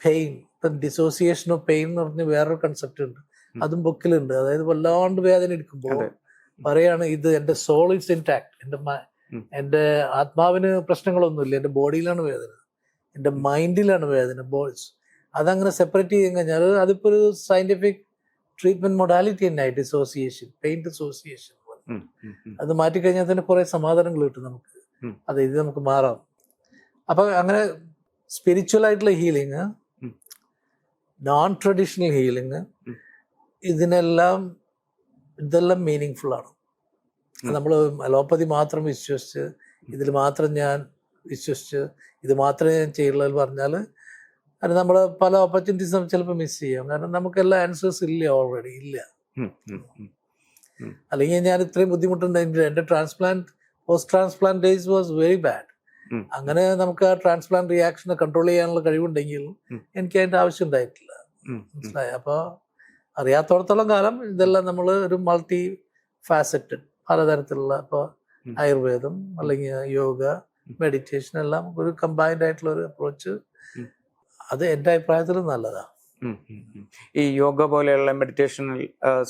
പെയിൻ, ഇപ്പം ഡിസോസിയേഷൻ ഓഫ് പെയിൻ എന്ന് പറഞ്ഞ് വേറൊരു കൺസെപ്റ്റ് ഉണ്ട്, അതും ബുക്കിലുണ്ട്. അതായത് വല്ലാണ്ട് വേദന എടുക്കുമ്പോൾ പറയാണ് ഇത് എൻ്റെ സോൾ ഇസ് ഇൻടാക്ട്, എൻ്റെ ആത്മാവിന് പ്രശ്നങ്ങളൊന്നുമില്ല, എൻ്റെ ബോഡിയിലാണ് വേദന, എൻ്റെ മൈൻഡിലാണ് വേദന. അതങ്ങനെ സെപ്പറേറ്റ് ചെയ്യാൻ കഴിഞ്ഞാൽ അതിപ്പോൾ ഒരു സയന്റിഫിക് ട്രീറ്റ്മെന്റ് മൊഡാലിറ്റി തന്നെയായി ഡിസോസിയേഷൻ, പെയിൻ ഡിസോസിയേഷൻ. അത് മാറ്റിക്കഴിഞ്ഞാൽ തന്നെ കുറെ സമാധാനങ്ങൾ കിട്ടും നമുക്ക്. അതെ, ഇത് നമുക്ക് മാറാം. അപ്പൊ അങ്ങനെ സ്പിരിച്വൽ ആയിട്ടുള്ള ഹീലിംഗ്, നോൺ ട്രഡീഷണൽ ഹീലിംഗ്, ഇതെല്ലാം മീനിങ് ഫുൾ ആണ്. നമ്മൾ അലോപ്പതി മാത്രം വിശ്വസിച്ച് ഇതിൽ മാത്രം ഞാൻ വിശ്വസിച്ച് ഇത് മാത്രമേ ഞാൻ ചെയ്യുള്ളൂ പറഞ്ഞാൽ അത് നമ്മൾ പല ഓപ്പർച്യൂണിറ്റീസും ചിലപ്പോൾ മിസ് ചെയ്യാം. കാരണം നമുക്കെല്ലാ ആൻസേഴ്സ് ഇല്ല, ഓൾറെഡി ഇല്ല. അല്ലെങ്കിൽ ഞാൻ ഇത്രയും ബുദ്ധിമുട്ടുണ്ടെങ്കിൽ എൻ്റെ post transplant days was very bad. അങ്ങനെ നമുക്ക് ആ ട്രാൻസ്പ്ലാന്റ് റിയാക്ഷനെ കൺട്രോൾ ചെയ്യാനുള്ള കഴിവുണ്ടെങ്കിൽ എനിക്ക് അതിൻ്റെ ആവശ്യം ഉണ്ടായിട്ടില്ല. മനസ്സിലായി? അപ്പോൾ അറിയാത്തോടത്തോളം കാലം ഇതെല്ലാം നമ്മൾ ഒരു മൾട്ടി ഫാസറ്റഡ് പലതരത്തിലുള്ള, ഇപ്പോൾ ആയുർവേദം അല്ലെങ്കിൽ യോഗ, മെഡിറ്റേഷൻ എല്ലാം ഒരു കമ്പൈൻഡ് ആയിട്ടുള്ള ഒരു അപ്രോച്ച്, അത് എൻ്റെ അഭിപ്രായത്തിൽ നല്ലതാണ്. ഈ യോഗ പോലെയുള്ള മെഡിറ്റേഷണൽ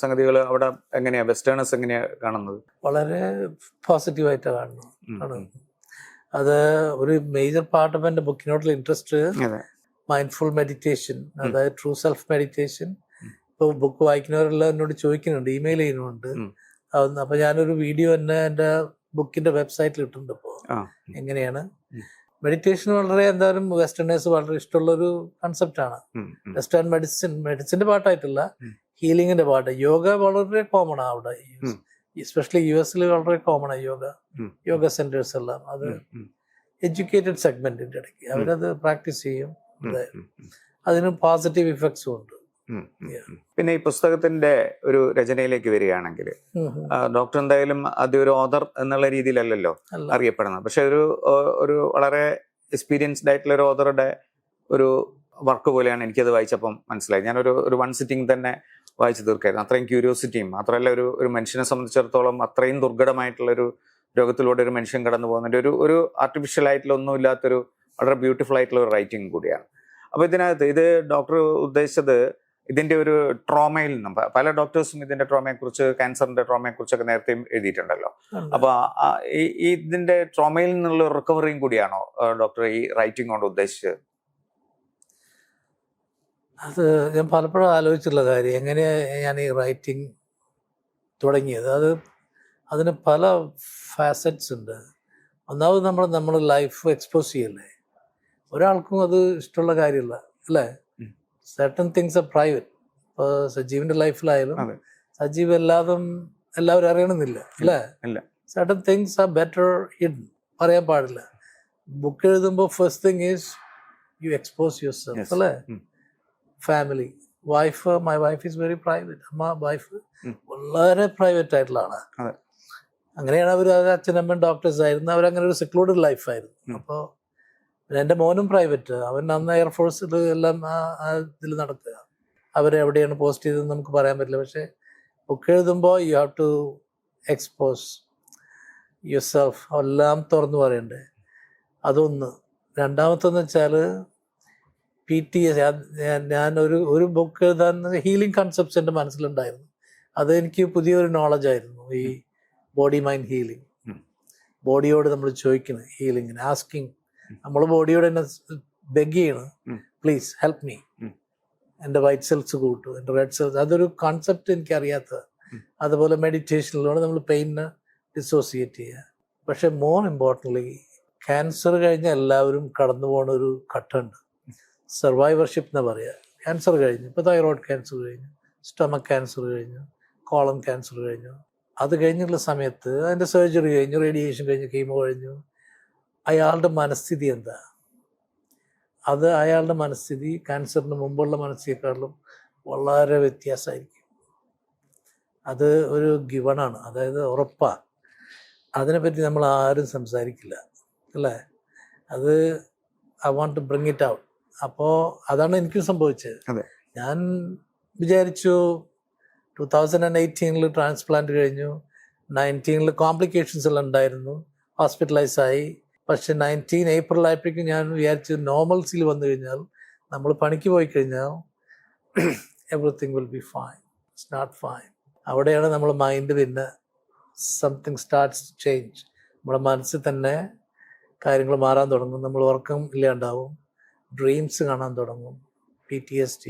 സംഗതികൾ അവിടെ എങ്ങനെയാ വെസ്റ്റേണേഴ്സ് എങ്ങനെയാ കാണുന്നത്? വളരെ പോസിറ്റീവായിട്ടാണ് കാണുന്നത്. അത് ഒരു മേജർ പാർട്ട് ഓഫ് എൻ്റെ ബുക്കിനോടുള്ള ഇൻട്രസ്റ്റ് മൈൻഡ്ഫുൾ മെഡിറ്റേഷൻ, അതായത് ട്രൂ സെൽഫ് മെഡിറ്റേഷൻ. ഇപ്പോൾ ബുക്ക് വായിക്കുന്നവരെല്ലാം എന്നോട് ചോദിക്കുന്നുണ്ട്, ഇമെയിൽ ചെയ്യുന്നുണ്ട്. അപ്പൊ ഞാനൊരു വീഡിയോ തന്നെ എൻ്റെ ബുക്കിന്റെ വെബ്സൈറ്റിൽ ഇട്ടിട്ടുണ്ട്. ഇപ്പോൾ എങ്ങനെയാണ് മെഡിറ്റേഷൻ വളരെ എന്തായാലും വെസ്റ്റേണേഴ്സ് വളരെ ഇഷ്ടമുള്ളൊരു കൺസെപ്റ്റാണ്. വെസ്റ്റേൺ മെഡിസിന്റെ പാട്ടായിട്ടല്ല, ഹീലിംഗിന്റെ പാട്ട്. യോഗ വളരെ കോമൺ ആണ് അവിടെ, എസ്പെഷ്യലി US വളരെ കോമൺ ആണ് യോഗ സെന്റേഴ്സ് എല്ലാം. അത് എഡ്യൂക്കേറ്റഡ് സെഗ്മെന്റിന്റെ ഇടയ്ക്ക് അവരത് പ്രാക്ടീസ് ചെയ്യും. അതിന് പോസിറ്റീവ് ഇഫക്ട്സും ഉണ്ട്. പിന്നെ ഈ പുസ്തകത്തിന്റെ ഒരു രചനയിലേക്ക് വരികയാണെങ്കിൽ, ഡോക്ടർ എന്തായാലും ഒരു ഓഥർ എന്നുള്ള രീതിയിലല്ലല്ലോ അറിയപ്പെടുന്നത്. പക്ഷെ ഒരു വളരെ എക്സ്പീരിയൻസ്ഡ് ആയിട്ടുള്ള ഒരു ഓഥറുടെ ഒരു വർക്ക് പോലെയാണ് എനിക്കത് വായിച്ചപ്പം മനസ്സിലായി. ഞാനൊരു വൺ സിറ്റിംഗ് തന്നെ വായിച്ചു തീർക്കായിരുന്നു. അത്രയും ക്യൂരിയോസിറ്റിയും മാത്രമല്ല, ഒരു മനുഷ്യനെ സംബന്ധിച്ചിടത്തോളം അത്രയും ദുർഘടമായിട്ടുള്ളൊരു രോഗത്തിലൂടെ ഒരു മനുഷ്യൻ കടന്നു പോകുന്നതിന്റെ ഒരു ആർട്ടിഫിഷ്യൽ ആയിട്ടുള്ള ഒന്നുമില്ലാത്തൊരു വളരെ ബ്യൂട്ടിഫുൾ ആയിട്ടുള്ള ഒരു റൈറ്റിംഗ് കൂടിയാണ്. അപ്പൊ ഇതിനകത്ത് ഇത് ഡോക്ടർ ഉദ്ദേശിച്ചത് ഇതിന്റെ ഒരു ട്രോമയിൽ നിന്നും, പല ഡോക്ടേഴ്സും ഇതിന്റെ ട്രോമയെ കുറിച്ച്, ക്യാൻസറിന്റെ ട്രോമയെ കുറിച്ചൊക്കെ നേരത്തെ എഴുതിയിട്ടുണ്ടല്ലോ. അപ്പൊ ഇതിന്റെ ട്രോമയിൽ നിന്നുള്ള റിക്കവറിയും കൂടിയാണോ ഡോക്ടർ ഈ റൈറ്റിംഗ് കൊണ്ട് ഉദ്ദേശിച്ചത്? അത് ഞാൻ പലപ്പോഴും ആലോചിച്ചുള്ള കാര്യം, എങ്ങനെയാണ് ഞാൻ ഈ റൈറ്റിംഗ് തുടങ്ങിയത്. അതിന് പല ഫാസറ്റ്സ് ഉണ്ട്. ഒന്നാമത് നമ്മൾ ലൈഫ് എക്സ്പോസ് ചെയ്യല്ലേ, ഒരാൾക്കും അത് ഇഷ്ടമുള്ള കാര്യമല്ല അല്ലേ. Certain things are private. ഇപ്പോൾ സജീവിന്റെ ലൈഫിലായാലും സജീവ് എല്ലാവരും അറിയണമെന്നില്ല അല്ലേ. Certain things are better hidden, പറയാൻ പാടില്ല. ബുക്ക് എഴുതുമ്പോൾ first thing is you expose yourself അല്ലേ. Family, my wife is very private. Wife വളരെ പ്രൈവറ്റ് ആയിട്ടുള്ള ആളാണ്. അങ്ങനെയാണ് അവർ, അച്ഛനമ്മയും ഡോക്ടേഴ്സ് ആയിരുന്നു, അവരങ്ങനെ ഒരു സെക്ലൂഡഡ് ലൈഫായിരുന്നു. അപ്പോൾ എൻ്റെ മോനും പ്രൈവറ്റ്, അവൻ അന്ന് എയർഫോഴ്സിൽ എല്ലാം ഇതിൽ നടക്കുക. അവരെവിടെയാണ് പോസ്റ്റ് ചെയ്തതെന്ന് നമുക്ക് പറയാൻ പറ്റില്ല. പക്ഷെ ബുക്ക് എഴുതുമ്പോൾ you have to expose yourself, എല്ലാം തുറന്നു പറയണ്ടേ. അതൊന്ന്. രണ്ടാമത്തെന്ന് വെച്ചാൽ PTS. ഞാൻ ഒരു ബുക്ക് എഴുതാൻ ഹീലിംഗ് കൺസെപ്റ്റ്സ് എൻ്റെ മനസ്സിലുണ്ടായിരുന്നു. അത് എനിക്ക് പുതിയൊരു നോളജായിരുന്നു. ഈ ബോഡി മൈൻഡ് ഹീലിംഗ്, ബോഡിയോട് നമ്മൾ ചോദിക്കണം ഹീലിംഗിന്, ആസ്കിങ്. നമ്മൾ ബോഡിയോട് തന്നെ ബെഗ് ചെയ്യണം, പ്ലീസ് ഹെൽപ്പ് മീ, എൻ്റെ വൈറ്റ് സെൽസ് കൂട്ടു, എൻ്റെ റെഡ് സെൽസ്. അതൊരു കോൺസെപ്റ്റ് എനിക്കറിയാത്തത്. അതുപോലെ മെഡിറ്റേഷനിലൂടെ നമ്മൾ പെയിനെ ഡിസോസിയേറ്റ് ചെയ്യുക. പക്ഷെ മോർ ഇമ്പോർട്ടൻ്റ്ലി, ക്യാൻസർ കഴിഞ്ഞ എല്ലാവരും കടന്നു പോകുന്ന ഒരു ഘട്ടമുണ്ട്, സർവൈവർഷിപ്പ് എന്ന് പറയുക. ക്യാൻസർ കഴിഞ്ഞു, ഇപ്പോൾ തൈറോയ്ഡ് ക്യാൻസർ കഴിഞ്ഞു, സ്റ്റൊമക് ക്യാൻസർ കഴിഞ്ഞു, കോളൻ ക്യാൻസർ കഴിഞ്ഞു. അത് കഴിഞ്ഞുള്ള സമയത്ത് അതിൻ്റെ സർജറി കഴിഞ്ഞു, റേഡിയേഷൻ കഴിഞ്ഞു, കീമോ കഴിഞ്ഞു, അയാളുടെ മനസ്ഥിതി എന്താ, അത് അയാളുടെ മനസ്ഥിതി ക്യാൻസറിന് മുമ്പുള്ള മനസ്ഥിതിയെക്കാളും വളരെ വ്യത്യാസമായിരിക്കും. അത് ഒരു ഗിവണാണ്, അതായത് ഉറപ്പാണ്. അതിനെപ്പറ്റി നമ്മൾ ആരും സംസാരിക്കില്ല അല്ലേ. അത് I want to bring it out. അപ്പോൾ അതാണ് എനിക്കും സംഭവിച്ചത്. ഞാൻ വിചാരിച്ചു 2018 ട്രാൻസ്പ്ലാന്റ് കഴിഞ്ഞു, 19 കോംപ്ലിക്കേഷൻസ് എല്ലാം ഉണ്ടായിരുന്നു, ഹോസ്പിറ്റലൈസ് ആയി. പക്ഷെ 19 ഏപ്രിൽ ആയപ്പോഴേക്കും ഞാൻ വിചാരിച്ചു നോർമൽസിൽ വന്നു കഴിഞ്ഞാൽ, നമ്മൾ പണിക്ക് പോയി കഴിഞ്ഞാൽ everything will be fine. It's not fine. അവിടെയാണ് നമ്മൾ മൈൻഡ് പിന്നെ സംതിങ് സ്റ്റാർട്ട്സ് ടു ചേഞ്ച്. നമ്മുടെ മനസ്സിൽ തന്നെ കാര്യങ്ങൾ മാറാൻ തുടങ്ങും. നമ്മൾ ഉറക്കം ഇല്ലാണ്ടാവും, ഡ്രീംസ് കാണാൻ തുടങ്ങും, PTSD,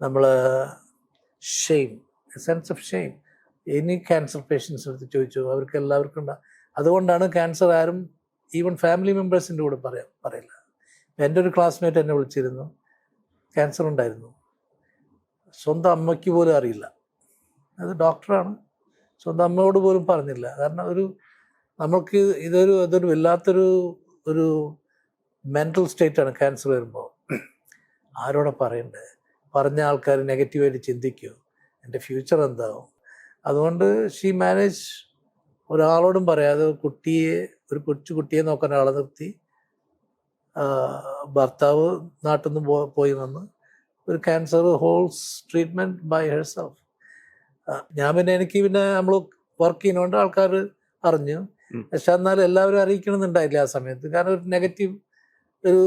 നമ്മൾ shame, sense of shame. Any cancer patients എടുത്ത് ചോദിച്ചു, അവർക്ക് എല്ലാവർക്കും അതുകൊണ്ടാണ് ക്യാൻസർ ആരും ഈവൻ ഫാമിലി മെമ്പേഴ്സിൻ്റെ കൂടെ പറയില്ല. എൻ്റെ ഒരു ക്ലാസ്മേറ്റ് എന്നെ വിളിച്ചിരുന്നു, ക്യാൻസർ ഉണ്ടായിരുന്നു, സ്വന്തം അമ്മയ്ക്ക് പോലും അറിയില്ല. അത് ഡോക്ടറാണ്, സ്വന്തം അമ്മയോട് പോലും പറഞ്ഞില്ല. കാരണം നമ്മൾക്ക് ഇതൊരു വല്ലാത്തൊരു മെൻ്റൽ സ്റ്റേറ്റാണ് ക്യാൻസർ വരുമ്പോൾ. ആരോടെ പറയണ്ടേ? പറഞ്ഞ ആൾക്കാർ നെഗറ്റീവായിട്ട് ചിന്തിക്കുമോ? എൻ്റെ ഫ്യൂച്ചർ എന്താവും? അതുകൊണ്ട് ഷീ മാനേജ്. ഒരാളോടും പറയാതെ ഒരു കൊച്ചു കുട്ടിയെ നോക്കാൻ ആളെ നിർത്തി, ഭർത്താവ് നാട്ടിൽ നിന്ന് പോയി വന്ന് ഒരു cancer holds treatment by herself. ഞാൻ എനിക്ക് നമ്മൾ വർക്ക് ചെയ്യുന്നതുകൊണ്ട് ആൾക്കാർ അറിഞ്ഞു. പക്ഷെ എന്നാലും എല്ലാവരും അറിയിക്കണമെന്നുണ്ടായില്ല ആ സമയത്ത്. കാരണം ഒരു നെഗറ്റീവ് ഒരു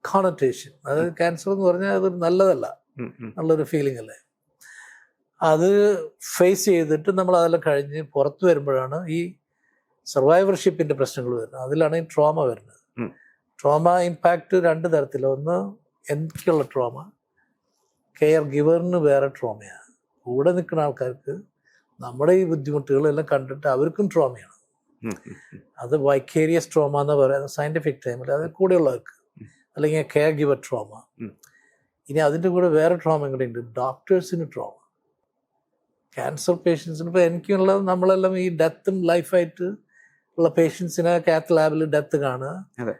കോണറ്റേഷൻ, അതായത് ക്യാൻസർ എന്ന് പറഞ്ഞാൽ അതൊരു നല്ലതല്ല, നല്ലൊരു ഫീലിംഗ് അല്ലേ. അത് ഫേസ് ചെയ്തിട്ട് നമ്മൾ അതെല്ലാം കഴിഞ്ഞ് പുറത്ത് വരുമ്പോഴാണ് ഈ സർവൈവർഷിപ്പിൻ്റെ പ്രശ്നങ്ങൾ വരുന്നത്. അതിലാണ് ഈ ട്രോമ വരുന്നത്. ട്രോമ ഇമ്പാക്റ്റ് 2 തരത്തിലാണ്. ഒന്ന് എനിക്കുള്ള ട്രോമ, കെയർ ഗിവറിന് വേറെ ട്രോമയാണ്. കൂടെ നിൽക്കുന്ന ആൾക്കാർക്ക് നമ്മുടെ ഈ ബുദ്ധിമുട്ടുകളെല്ലാം കണ്ടിട്ട് അവർക്കും ട്രോമയാണ്. അത് വൈക്കേരിയസ് ട്രോമ എന്ന് പറയുന്നത് സയൻറ്റിഫിക് ടൈമിൽ, അത് കൂടെയുള്ളവർക്ക്. അല്ലെങ്കിൽ കെയർ ഗിവർ ട്രോമ. ഇനി അതിൻ്റെ കൂടെ വേറെ ട്രോമ കൂടെ ഉണ്ട്, ഡോക്ടേഴ്സിന് ട്രോമ. ക്യാൻസർ പേഷ്യൻസിന് ഇപ്പോൾ എനിക്കുള്ള നമ്മളെല്ലാം ഈ ഡെത്തും ലൈഫായിട്ട് ഉള്ള പേഷ്യൻസിനെ കാത്ത് ലാബിൽ ഡെത്ത് കാണുക,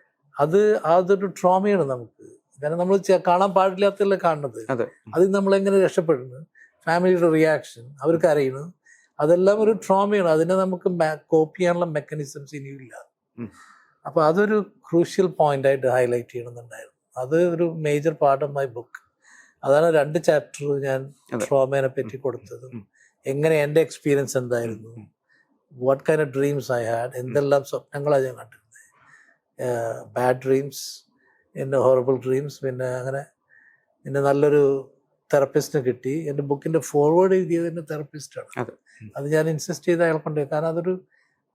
അതൊരു ട്രോമയാണ് നമുക്ക്. കാരണം നമ്മൾ കാണാൻ പാടില്ലാത്തല്ലേ കാണുന്നത്. അതിൽ നമ്മളെങ്ങനെ രക്ഷപ്പെടുന്നു, ഫാമിലിയുടെ റിയാക്ഷൻ, അവർക്ക് അറിയുന്നു, അതെല്ലാം ഒരു ട്രോമയാണ്. അതിനെ നമുക്ക് കോപ്പ് ചെയ്യാനുള്ള മെക്കാനിസംസ് ഇനിയില്ല. അപ്പോൾ അതൊരു ക്രൂഷ്യൽ പോയിന്റായിട്ട് ഹൈലൈറ്റ് ചെയ്യണമെന്നുണ്ടായിരുന്നു. അത് ഒരു major part of my book. അതാണ് 2 ചാപ്റ്റർ ഞാൻ ട്രോമേനെ പറ്റി കൊടുത്തത്. എങ്ങനെ എൻ്റെ എക്സ്പീരിയൻസ് എന്തായിരുന്നു, what kind of dreams I had, എന്തെല്ലാം സ്വപ്നങ്ങളാണ് ഞാൻ കണ്ടിരുന്നത്, ബാഡ് ഡ്രീംസ്, എൻ്റെ ഹോറബിൾ ഡ്രീംസ്. പിന്നെ നല്ലൊരു തെറപ്പിസ്റ്റിനെ കിട്ടി. എൻ്റെ ബുക്കിൻ്റെ ഫോർവേഡ് എഴുതിയത് എൻ്റെ തെറപ്പിസ്റ്റാണ്. അത് ഞാൻ ഇൻസിസ്റ്റ് ചെയ്ത് അയാൾ കൊണ്ട്, കാരണം അതൊരു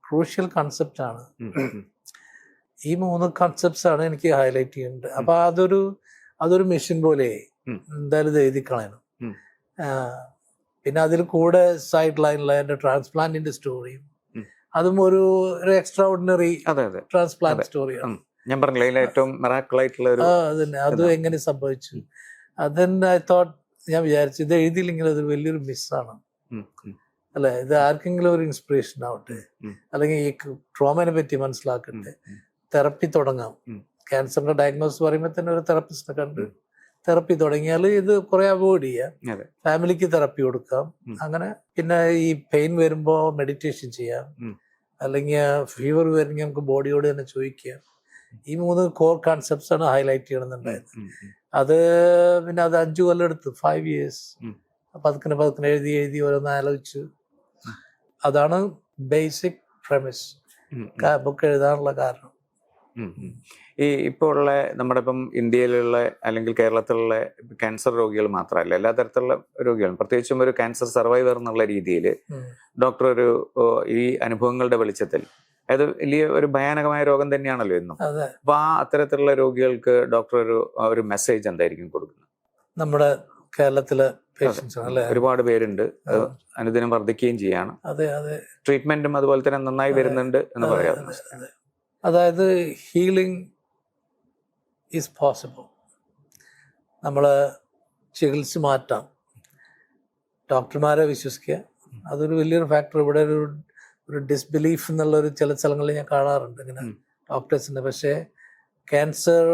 ക്രൂഷ്യൽ കൺസെപ്റ്റാണ്. ഈ 3 കൺസെപ്റ്റ്സാണ് എനിക്ക് ഹൈലൈറ്റ് ചെയ്യുന്നത്. അപ്പോൾ അതൊരു മിഷൻ പോലെ എന്തായാലും ഇത് എഴുതി കളയണം. പിന്നെ അതിൽ കൂടെ സൈഡ് ലൈനിലുള്ള എൻ്റെ ട്രാൻസ്പ്ലാന്റിന്റെ സ്റ്റോറിയും, അതും ഒരു എക്സ്ട്രാ ഓർഡിനറി ട്രാൻസ്പ്ലാന്റ് സ്റ്റോറിയാണ്. ഞാൻ പറഞ്ഞില്ല, ഏറ്റവും മിറാക്കിൾ ആയിട്ടുള്ള അതന്നെ, അതും എങ്ങനെ സംഭവിച്ചു. അതെന്നെ ഐ തോട്ട്, ഞാൻ വിചാരിച്ചു ഇത് എഴുതിയില്ലെങ്കിൽ അതൊരു വലിയൊരു മിസ്സാണ് അല്ലെ. ഇത് ആർക്കെങ്കിലും ഒരു ഇൻസ്പിറേഷൻ ആവട്ടെ, അല്ലെങ്കിൽ ഈ ട്രോമനെ പറ്റി മനസ്സിലാക്കട്ടെ, തെറപ്പി തുടങ്ങാം. ക്യാൻസറിന്റെ ഡയഗ്നോസ് പറയുമ്പോൾ തന്നെ ഒരു തെറപ്പിസ്റ്റിനെ കണ്ട് തെറപ്പി തുടങ്ങിയാൽ ഇത് കുറെ അവോയ്ഡ് ചെയ്യാം. ഫാമിലിക്ക് തെറപ്പി കൊടുക്കാം. അങ്ങനെ പിന്നെ ഈ പെയിൻ വരുമ്പോൾ മെഡിറ്റേഷൻ ചെയ്യാം, അല്ലെങ്കിൽ ഫീവർ വരുമെങ്കിൽ നമുക്ക് ബോഡിയോട് തന്നെ ചോദിക്കാം. ഈ 3 കോർ കോൺസെപ്റ്റ്സ് ആണ് ഹൈലൈറ്റ് ചെയ്യണമെന്നുണ്ടായത്. അത് 5 കൊല്ലം എടുത്തു, 5 years. പതുക്കെ എഴുതി ഓരോന്ന് ആലോചിച്ചു. അതാണ് ബേസിക് പ്രമിസ് ബുക്ക് എഴുതാനുള്ള കാരണം. ഇപ്പോൾ ഉള്ള നമ്മുടെ ഇപ്പം ഇന്ത്യയിലുള്ള അല്ലെങ്കിൽ കേരളത്തിലുള്ള ക്യാൻസർ രോഗികൾ മാത്രമല്ല, എല്ലാ തരത്തിലുള്ള രോഗികളും, പ്രത്യേകിച്ചും ഒരു ക്യാൻസർ സർവൈവർ എന്നുള്ള രീതിയിൽ ഡോക്ടർ ഈ അനുഭവങ്ങളുടെ വെളിച്ചത്തിൽ, അതായത് വലിയ ഒരു ഭയാനകമായ രോഗം തന്നെയാണല്ലോ എന്നും. അപ്പൊ അത്തരത്തിലുള്ള രോഗികൾക്ക് ഡോക്ടർ ഒരു മെസ്സേജ് എന്തായിരിക്കും കൊടുക്കുന്നത്? നമ്മുടെ കേരളത്തിലെ ഒരുപാട് പേരുണ്ട്, അനുദിനം വർദ്ധിക്കുകയും ചെയ്യാണ്. ട്രീറ്റ്മെന്റും അതുപോലെ തന്നെ നന്നായി വരുന്നുണ്ട് എന്ന് പറയാം. അതായത് ഹീലിംഗ് ഈസ് പോസിബിൾ. നമ്മൾ ചികിത്സ മാറ്റാം, ഡോക്ടർമാരെ വിശ്വസിക്കുക, അതൊരു വലിയൊരു ഫാക്ടർ. ഇവിടെ ഒരു ഡിസ്ബിലീഫ് എന്നുള്ളൊരു ചില സ്ഥലങ്ങളിൽ ഞാൻ കാണാറുണ്ട്. ഇങ്ങനെ ഡോക്ടേഴ്സിൻ്റെ. പക്ഷേ ക്യാൻസർ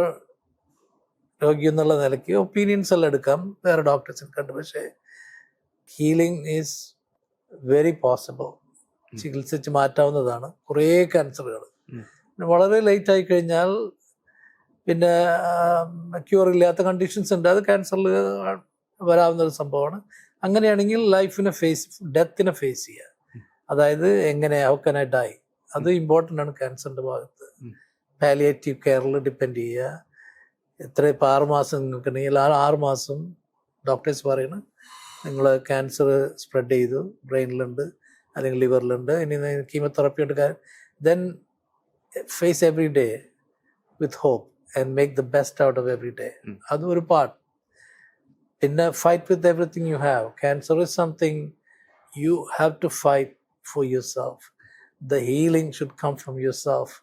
രോഗി എന്നുള്ള നിലയ്ക്ക് ഒപ്പീനിയൻസ് എല്ലാം എടുക്കാം, വേറെ ഡോക്ടേഴ്സിനെ കണ്ട്. പക്ഷേ ഹീലിംഗ് ഈസ് വെരി പോസിബിൾ. ചികിത്സിച്ച് മാറ്റാവുന്നതാണ് കുറേ ക്യാൻസറുകൾ. വളരെ ലേറ്റ് ആയി കഴിഞ്ഞാൽ പിന്നെ ക്യൂർ ഇല്ലാത്ത കണ്ടീഷൻസ് ഉണ്ട്, അത് ക്യാൻസറിൽ വരാവുന്ന ഒരു സംഭവമാണ്. അങ്ങനെയാണെങ്കിൽ ഡെത്തിനെ ഫേസ് ചെയ്യുക, അതായത് എങ്ങനെ ഹൗ കൻ ഐ ഡൈ, അത് ഇമ്പോർട്ടൻ്റ് ആണ് ക്യാൻസറിൻ്റെ ഭാഗത്ത്. പാലിയേറ്റീവ് കെയറിൽ ഡിപ്പെൻഡ് ചെയ്യുക. ഇപ്പോൾ 6 മാസം നിൽക്കണമെങ്കിൽ 6 മാസം ഡോക്ടേഴ്സ് പറയുന്നത് നിങ്ങൾ ക്യാൻസർ സ്പ്രെഡ് ചെയ്തു, ബ്രെയിനിലുണ്ട് അല്ലെങ്കിൽ ലിവറിലുണ്ട്, ഇനി കീമോതെറാപ്പി ഉണ്ട്, then face every day with hope and make the best out of every day. അതും ഒരു പാർട്ട്. പിന്നെ fight with everything you have. Cancer is something you have to fight for yourself. The healing should come from yourself.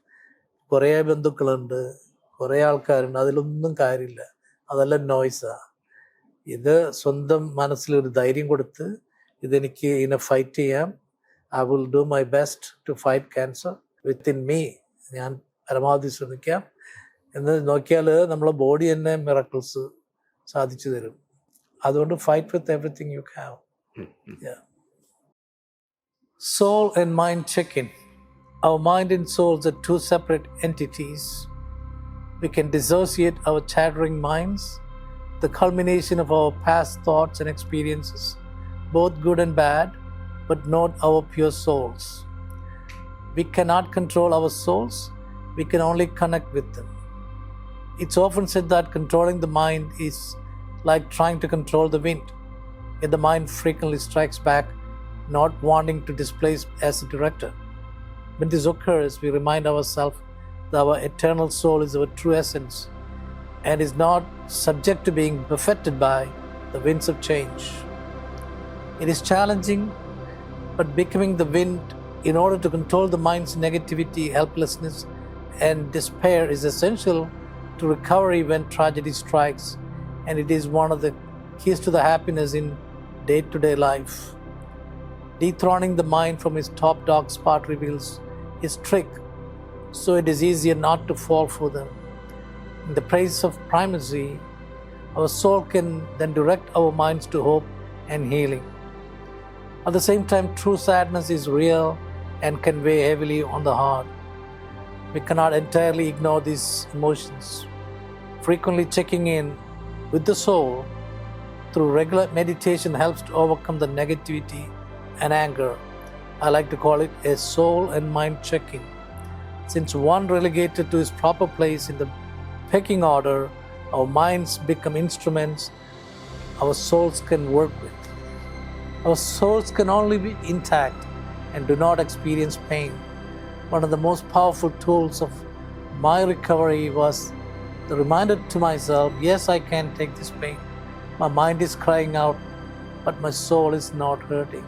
കുറേ ബന്ധുക്കളുണ്ട്, കുറേ ആൾക്കാരുണ്ട്, അതിലൊന്നും കാര്യമില്ല, അതെല്ലാം നോയ്സാണ്. ഇത് സ്വന്തം മനസ്സിലൊരു ധൈര്യം കൊടുത്ത് ഇതെനിക്ക് ഇതിനെ ഫൈറ്റ് ചെയ്യാം, I will do my best to fight cancer within me, ഞാൻ പരമാവധി ശ്രമിക്കാം എന്ന് നോക്കിയാൽ നമ്മളെ ബോഡി തന്നെ മിറക്കിൾസ് സാധിച്ചു തരും. അതുകൊണ്ട് fight with everything you have. Soul and mind check-in. Our mind and souls are two separate entities. We can dissociate our chattering minds, the culmination of our past thoughts and experiences, both good and bad, but not our pure souls. We cannot control our souls, we can only connect with them. It's often said that controlling the mind is like trying to control the wind, yet the mind frequently strikes back, not wanting to displace as a director. When this occurs, we remind ourselves that our eternal soul is our true essence and is not subject to being buffeted by the winds of change. It is challenging, but becoming the wind in order to control the mind's negativity, helplessness, and despair is essential to recovery when tragedy strikes, and it is one of the keys to the happiness in day-to-day life. Dethroning the mind from its top dog spot reveals its trick, so it is easier not to fall for them. In the praise of primacy, our soul can then direct our minds to hope and healing. At the same time, true sadness is real and can weigh heavily on the heart. We cannot entirely ignore these emotions. Frequently checking in with the soul through regular meditation helps to overcome the negativity and anger. I like to call it a soul and mind check-in. Since one relegated to its proper place in the pecking order, our minds become instruments our souls can work with. Our souls can only be intact and do not experience pain. One of the most powerful tools of my recovery was the reminder to myself, yes, I can take this pain. My mind is crying out, but my soul is not hurting.